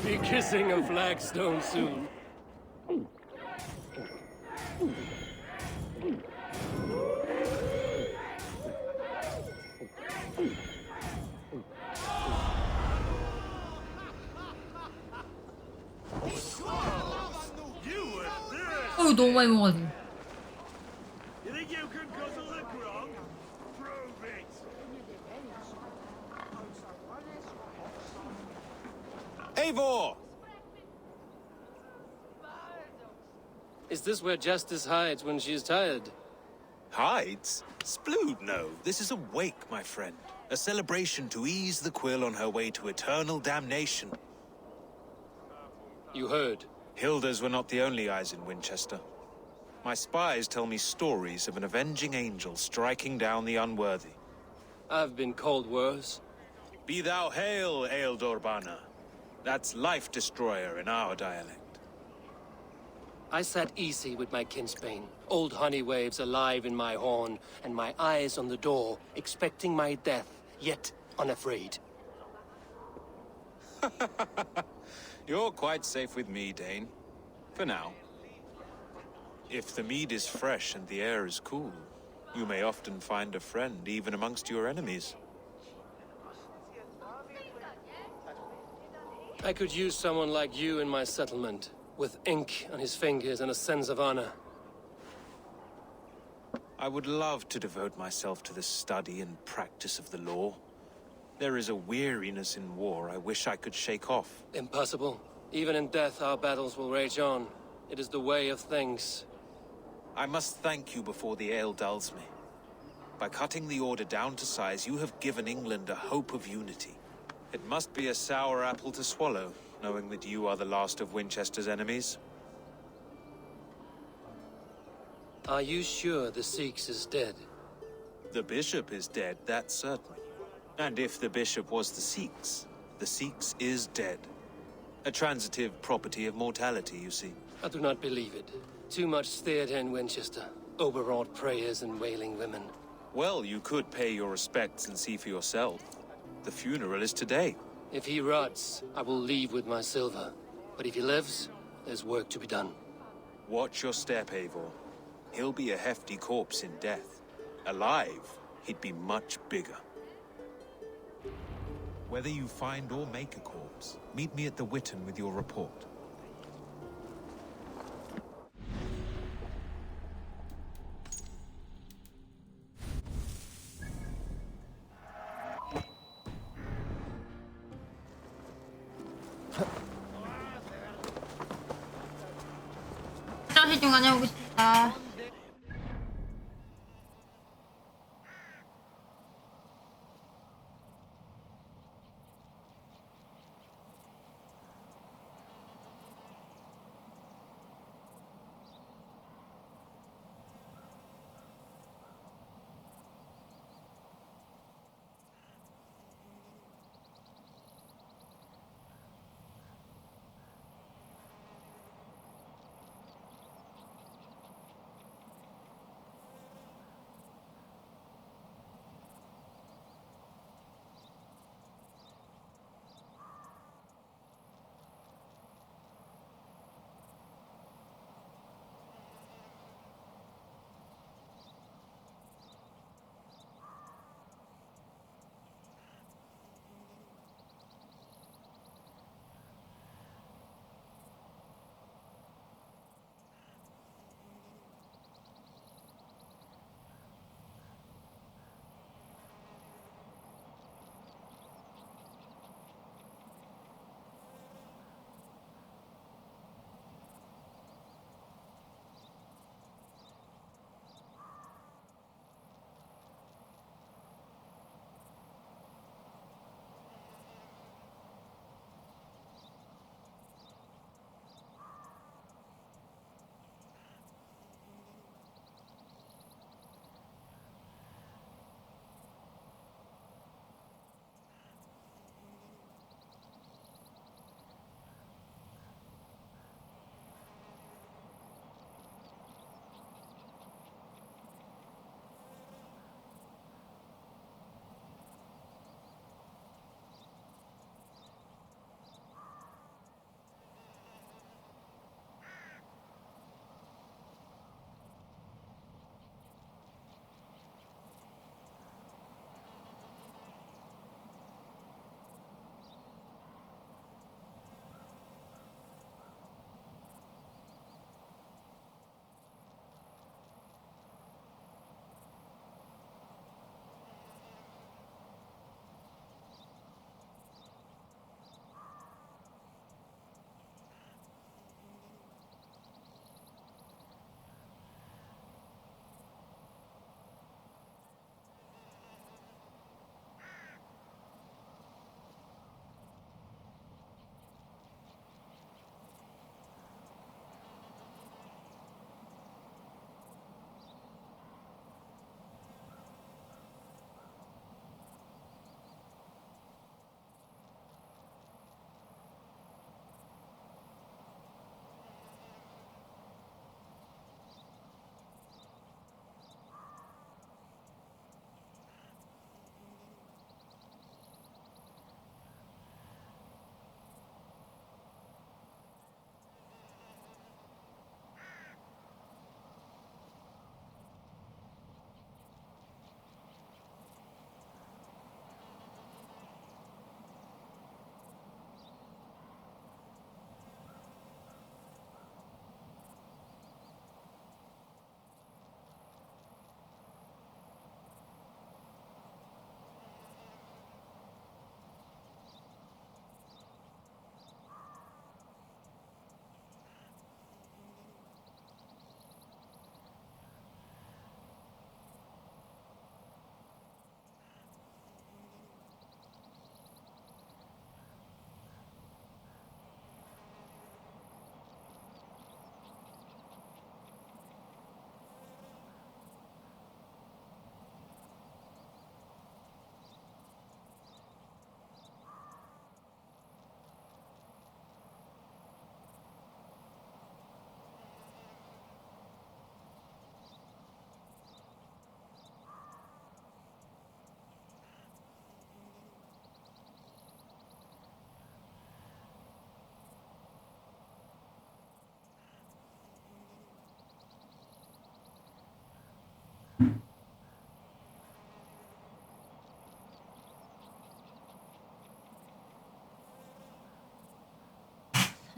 Be kissing a flagstone soon. 어우 너무 많이 먹어가지고. You think you can guzzle the grog? Prove it. Eivor! Is this where Justice hides when she's tired? Hides? Splood, no. This is a wake, my friend. A celebration to ease the quill on her way to eternal damnation. You heard. Hilda's were not the only eyes in Winchester. My spies tell me stories of an avenging angel striking down the unworthy. I've been called worse. Be thou hail, Ealdorbanna. That's Life Destroyer in our dialect. I sat easy with my kinsbane, old honey waves alive in my horn, and my eyes on the door, expecting my death, yet unafraid. You're quite safe with me, Dane. For now. If the mead is fresh and the air is cool, you may often find a friend even amongst your enemies. I could use someone like you in my settlement, with ink on his fingers and a sense of honor. I would love to devote myself to the study and practice of the law. There is a weariness in war I wish I could shake off. Impossible. Even in death, our battles will rage on. It is the way of things. I must thank you before the ale dulls me. By cutting the order down to size, you have given England a hope of unity. It must be a sour apple to swallow, knowing that you are the last of Winchester's enemies. Are you sure the Sikhs is dead? The bishop is dead, that's certain. And if the bishop was the Sikhs is dead. A transitive property of mortality, you see. I do not believe it. Too much theatre in Winchester. Overwrought prayers and wailing women. Well, you could pay your respects and see for yourself. The funeral is today. If he rots, I will leave with my silver. But if he lives, there's work to be done. Watch your step, Eivor. He'll be a hefty corpse in death. Alive, he'd be much bigger. Whether you find or make a corpse, meet me at the Witten with your report. 화장실 좀 다녀오겠습니다.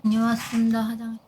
다녀왔습니다. 화장.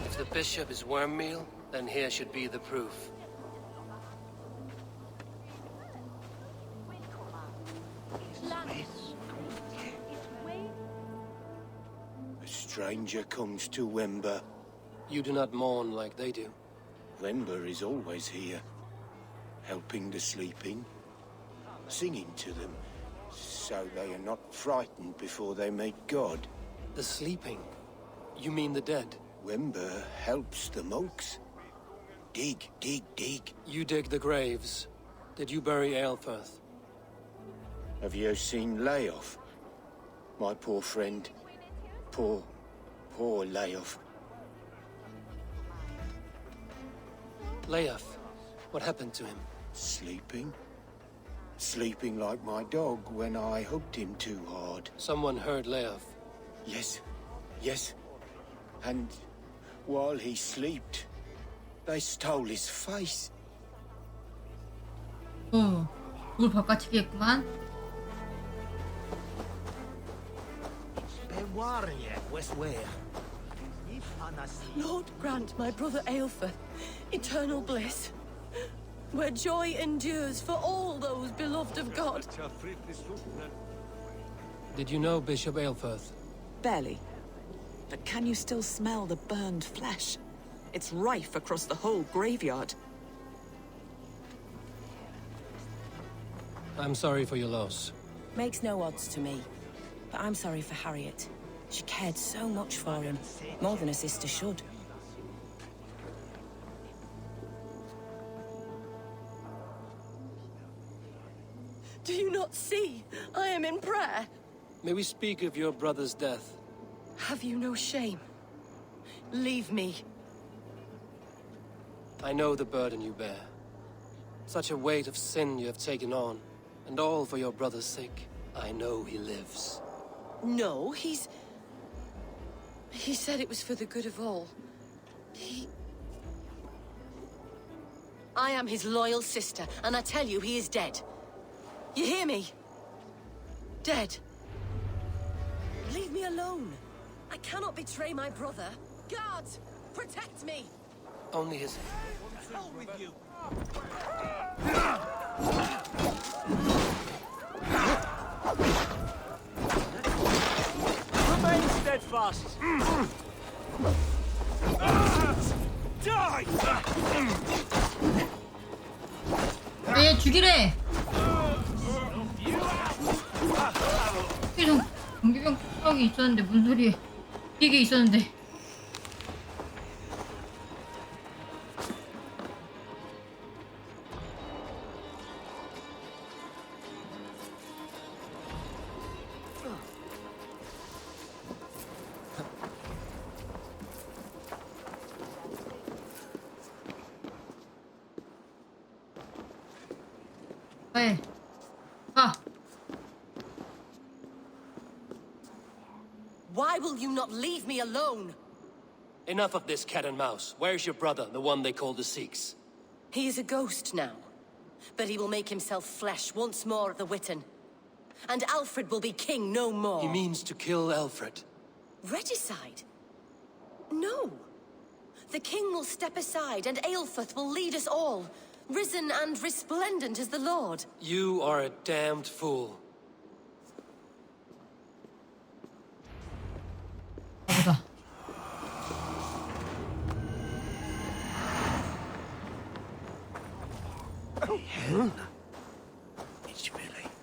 If the bishop is worm meal, then here should be the proof. A stranger comes to Wember. You do not mourn like they do. Wember is always here, helping the sleeping, singing to them, so they are not frightened before they meet God. The sleeping? You mean the dead? Wember helps the monks. Dig, dig, dig. You dig the graves. Did you bury Aelfirth? Have you seen Layoff? My poor friend. Poor Layoff. Leof, what happened to him? Sleeping? Sleeping like my dog when I hugged him too hard. Someone heard Leof. Yes. And while he slept, they stole his face. 그걸 바꿔치기했구만. Lord grant my brother Aelfirth eternal bliss, where joy endures for all those beloved of God. Did you know Bishop Aelfirth? Barely. But can you still smell the burned flesh? It's rife across the whole graveyard. I'm sorry for your loss. Makes no odds to me. But I'm sorry for Harriet. She cared so much for him, more than a sister should. Do you not see? I am in prayer. May we speak of your brother's death? Have you no shame? Leave me. I know the burden you bear. Such a weight of sin you have taken on, and all for your brother's sake. I know he lives. No, He said it was for the good of all. I am his loyal sister, and I tell you he is dead. You hear me? Dead. Leave me alone. I cannot betray my brother. Guards, protect me. Only his... Hell with you. Remain steadfast. Die! 얘 죽이래. 좀 경비병 투척이 있었는데 무슨 소리야? 이게 있었는데. 왜? 가. Why will you not leave me alone? Enough of this cat and mouse. Where's your brother, the one they call the Sikhs? He is a ghost now, but he will make himself flesh once more at the Witten. And Alfred will be king no more. He means to kill Alfred. Regicide? No. The king will step aside and Aelfirth will lead us all, risen and resplendent as the Lord. You are a damned fool. 가보자.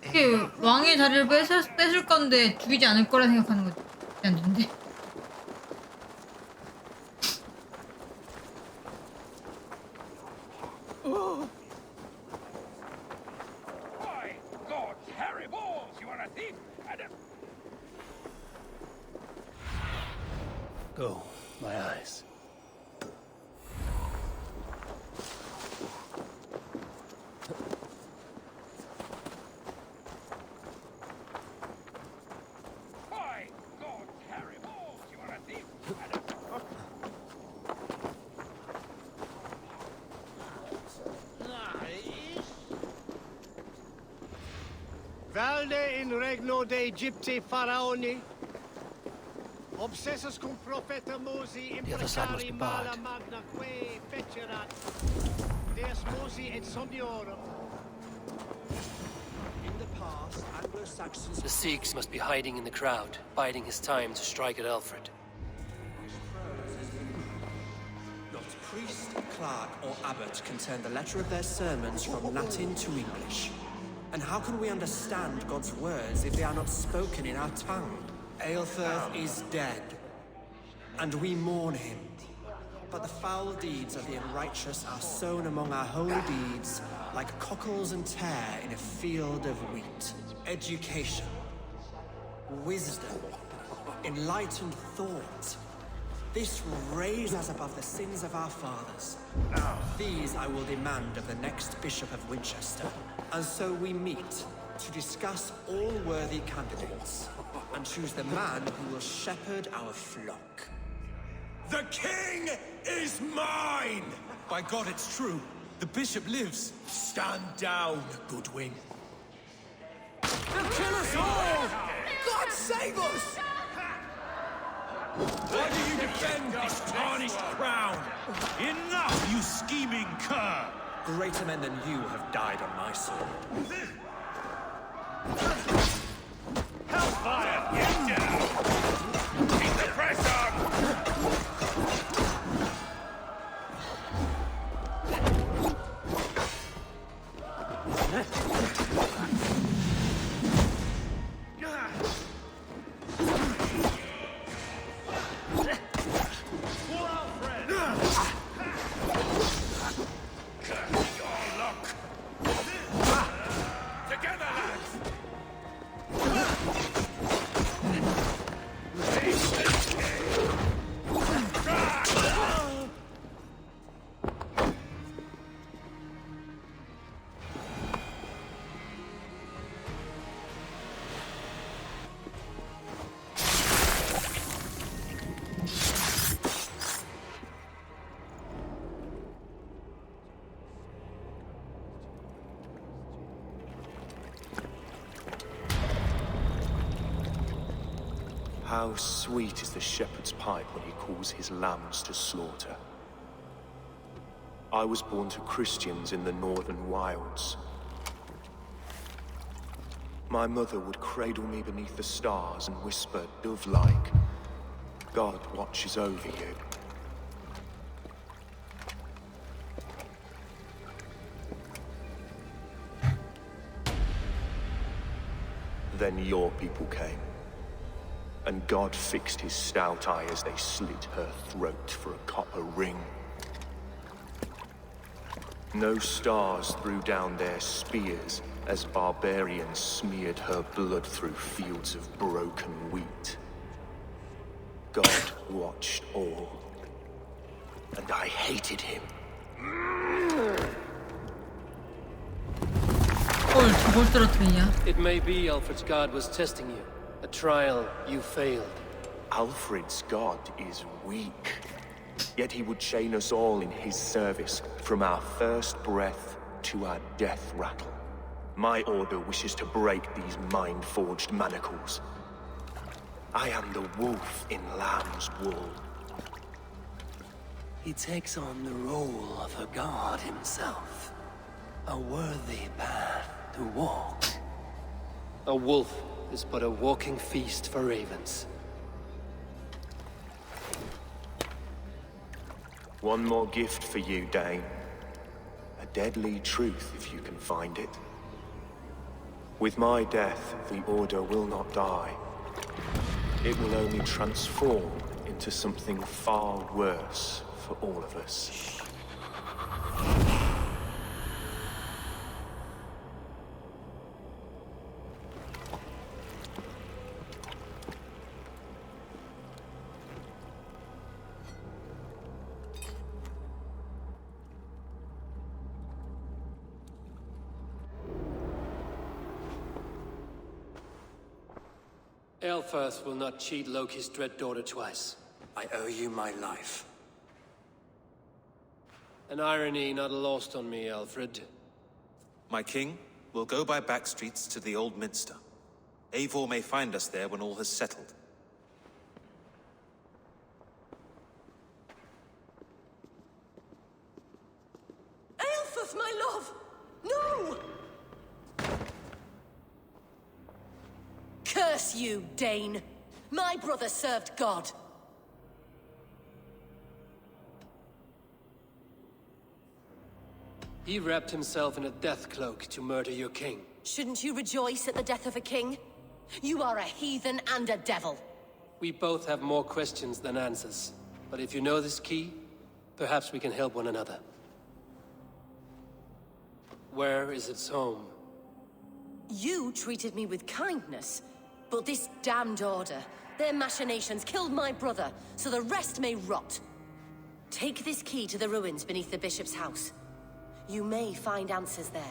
이게 왕의 자리를 뺏을 건데 죽이지 않을 거라 생각하는 거 쉽지 않는데. By God's hairy balls, you are a thief and a... Go, my eyes. Valde in regno de Egypti faraoni. Obsessus cum profeta Mosi The other side must be imprecari barred. mala magna que fecerat. Deus Mosi et somniorum. In the past, Anglo-Saxons... The Sikhs must be hiding in the crowd, biding his time to strike at Alfred. Not priest, clerk, or abbot can turn the letter of their sermons from Latin to English. And how can we understand God's words if they are not spoken in our tongue? Aelfirth is dead, and we mourn him. But the foul deeds of the unrighteous are sown among our holy deeds, like cockles and tare in a field of wheat. Education, wisdom, enlightened thought. This raise us above the sins of our fathers. These I will demand of the next Bishop of Winchester. And so we meet to discuss all worthy candidates and choose the man who will shepherd our flock. The king is mine! By God, it's true. The bishop lives. Stand down, Goodwin. They'll kill us all! God save us! Why do you defend this tarnished crown? Enough, you scheming cur! Greater men than you have died on my sword. Hellfire, get down! Keep the press How sweet is the shepherd's pipe when he calls his lambs to slaughter. I was born to Christians in the northern wilds. My mother would cradle me beneath the stars and whisper, dove-like, God watches over you. Then your people came. And God fixed his stout eye as they slit her throat for a copper ring. No stars threw down their spears as barbarians smeared her blood through fields of broken wheat. God watched all, and I hated him. It may be Alfred's God was testing you. A trial you failed. Alfred's God is weak. Yet he would chain us all in his service, from our first breath to our death rattle. My order wishes to break these mind-forged manacles. I am the wolf in lamb's wool. He takes on the role of a god himself. A worthy path to walk. A wolf is but a walking feast for ravens. One more gift for you, Dane. A deadly truth, if you can find it. With my death, the Order will not die. It will only transform into something far worse for all of us. Aelfirth will not cheat Loki's dread daughter twice. I owe you my life. An irony not lost on me, Alfred. My king, we'll go by back streets to the Old Minster. Eivor may find us there when all has settled. Aelfirth, my love! No! Curse you, Dane! My brother served God. He wrapped himself in a death cloak to murder your king. Shouldn't you rejoice at the death of a king? You are a heathen and a devil. We both have more questions than answers. But if you know this key, perhaps we can help one another. Where is its home? You treated me with kindness, but this damned order, their machinations killed my brother, so the rest may rot. Take this key to the ruins beneath the bishop's house. You may find answers there.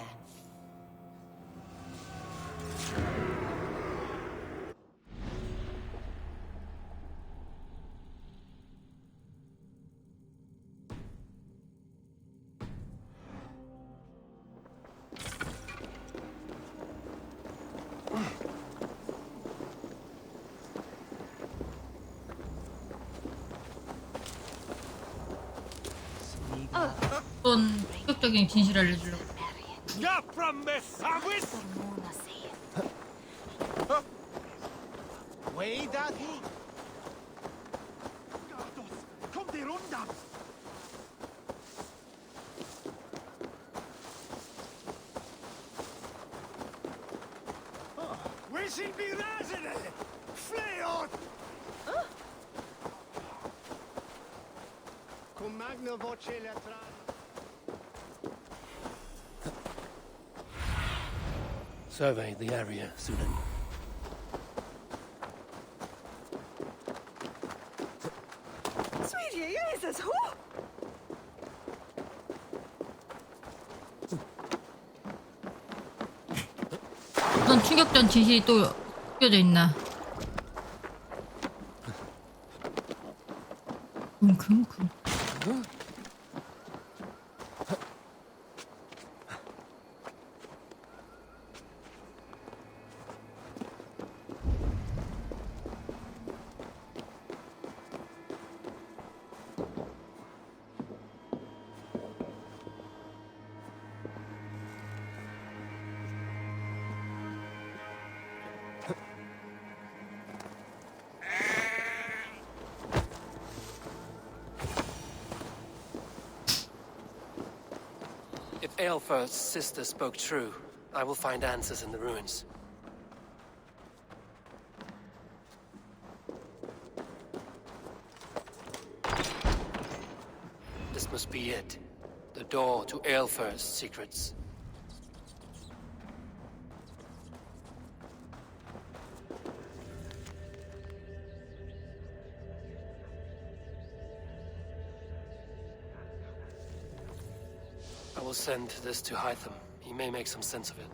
어떤 충격적인 진실을 알려주려고. Way that he. Kom dir undan! We should be resident! Flee on! Con magna voce latrana. Survey the area, Sunan. Sweetie Jesus, who? 어떤 충격적인 진실이 또 숨겨져 있나. 쿵쿵쿵. If Aelfirth's sister spoke true, I will find answers in the ruins. This must be it. The door to Aelfirth's secrets. I will send this to Hytham. He may make some sense of it.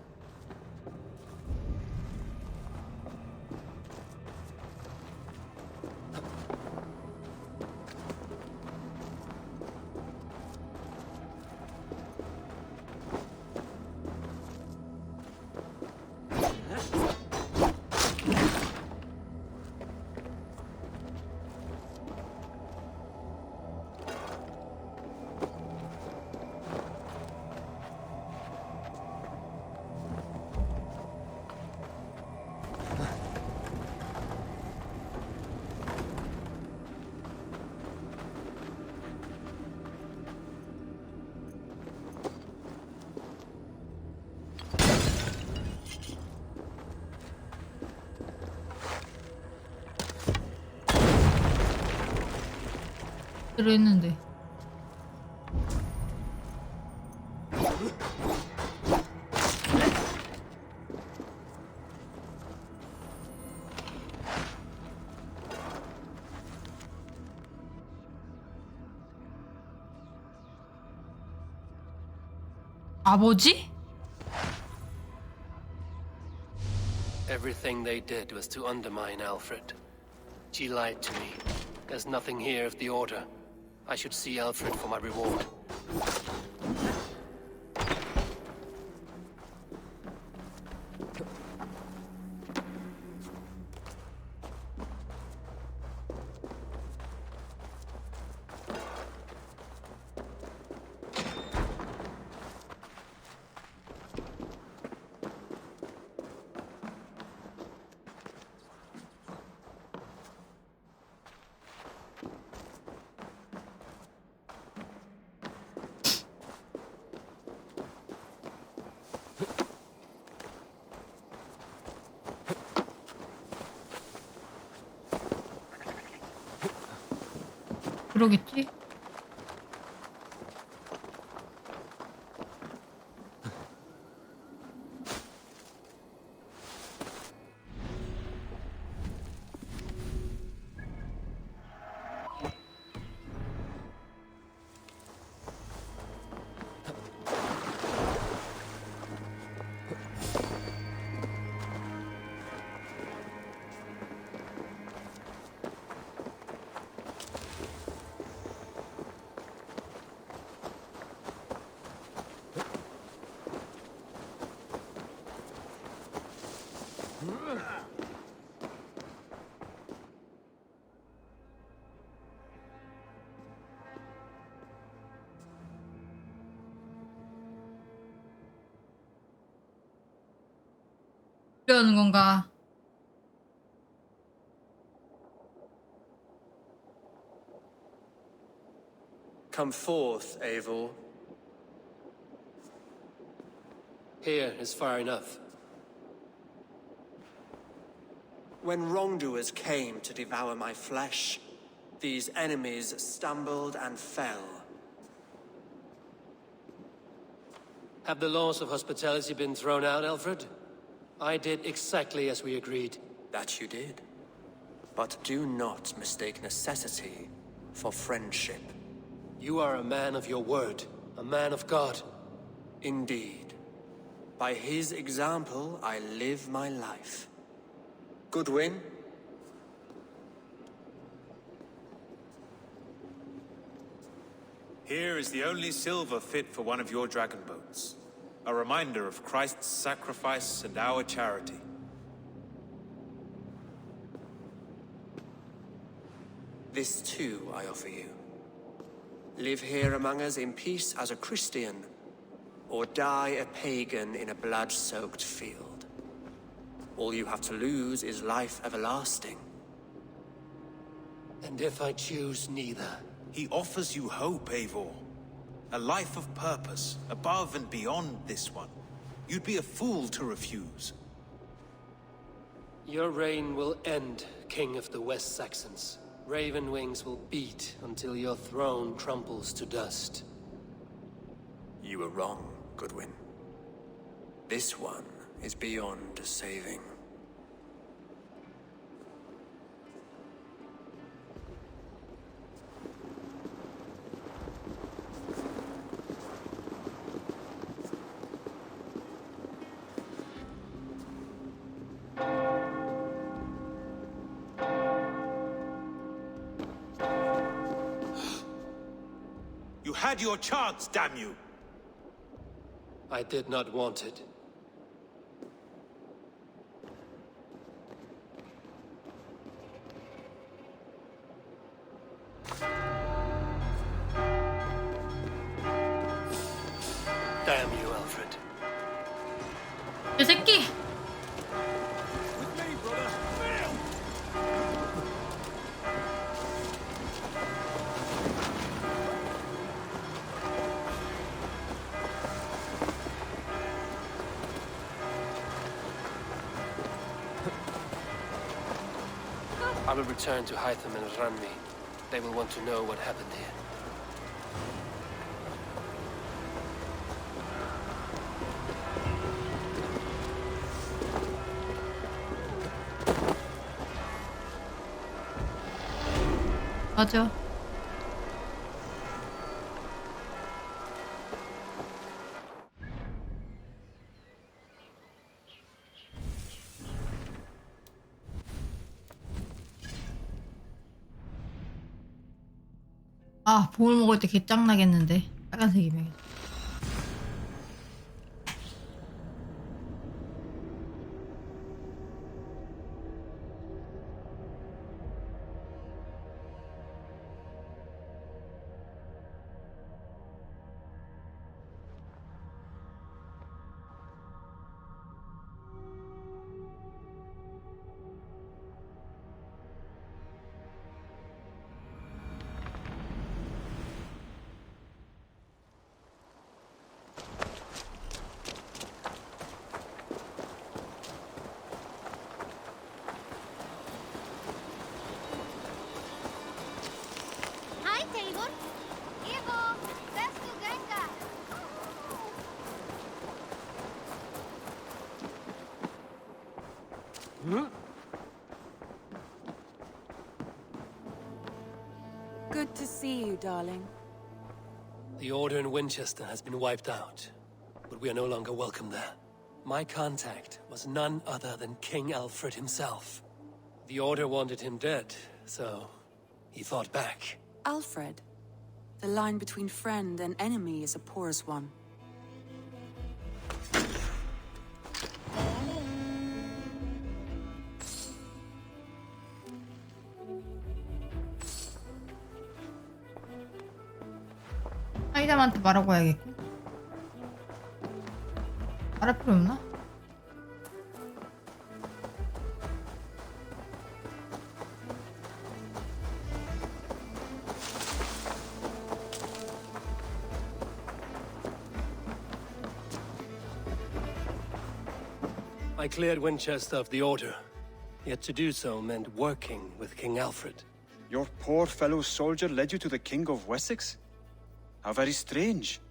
했는데. 아버지? Everything they did was to undermine Alfred. She lied to me. There's nothing here of the Order. I should see Alfred for my reward. 그러겠지? 이러는 건가? Come forth, Eivor. Here is far enough. When wrongdoers came to devour my flesh, these enemies stumbled and fell. Have the laws of hospitality been thrown out, Alfred? I did exactly as we agreed. That you did. But do not mistake necessity for friendship. You are a man of your word, a man of God. Indeed. By his example, I live my life. Goodwin? Here is the only silver fit for one of your dragon boats. A reminder of Christ's sacrifice and our charity. This too I offer you. Live here among us in peace as a Christian, or die a pagan in a blood-soaked field. All you have to lose is life everlasting. And if I choose neither? He offers you hope, Eivor. A life of purpose, above and beyond this one. You'd be a fool to refuse. Your reign will end, King of the West Saxons. Raven wings will beat until your throne crumbles to dust. You were wrong, Goodwin. This one is beyond saving. You had your chance, damn you! I did not want it. Damn you, Alfred. 이 새끼! I will return to Hytham and Ranmi. They will want to know what happened here. 맞아. 아, 봄을 먹을 때 개짱 나겠는데. 빨간색이면. Hi, Tabor. Ivo, Bestu Gengar. Good to see you, darling. The order in Winchester has been wiped out, but we are no longer welcome there. My contact was none other than King Alfred himself. The order wanted him dead, so he fought back. Alfred. The line between friend and enemy is a porous one. 사이다한테 말하고 해야겠고. 말할 필요 없나? I cleared Winchester of the order, yet to do so meant working with King Alfred. Your poor fellow soldier led you to the King of Wessex? How very strange.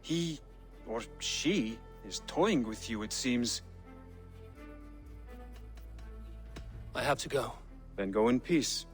He, or she, is toying with you, it seems. I have to go. Then go in peace.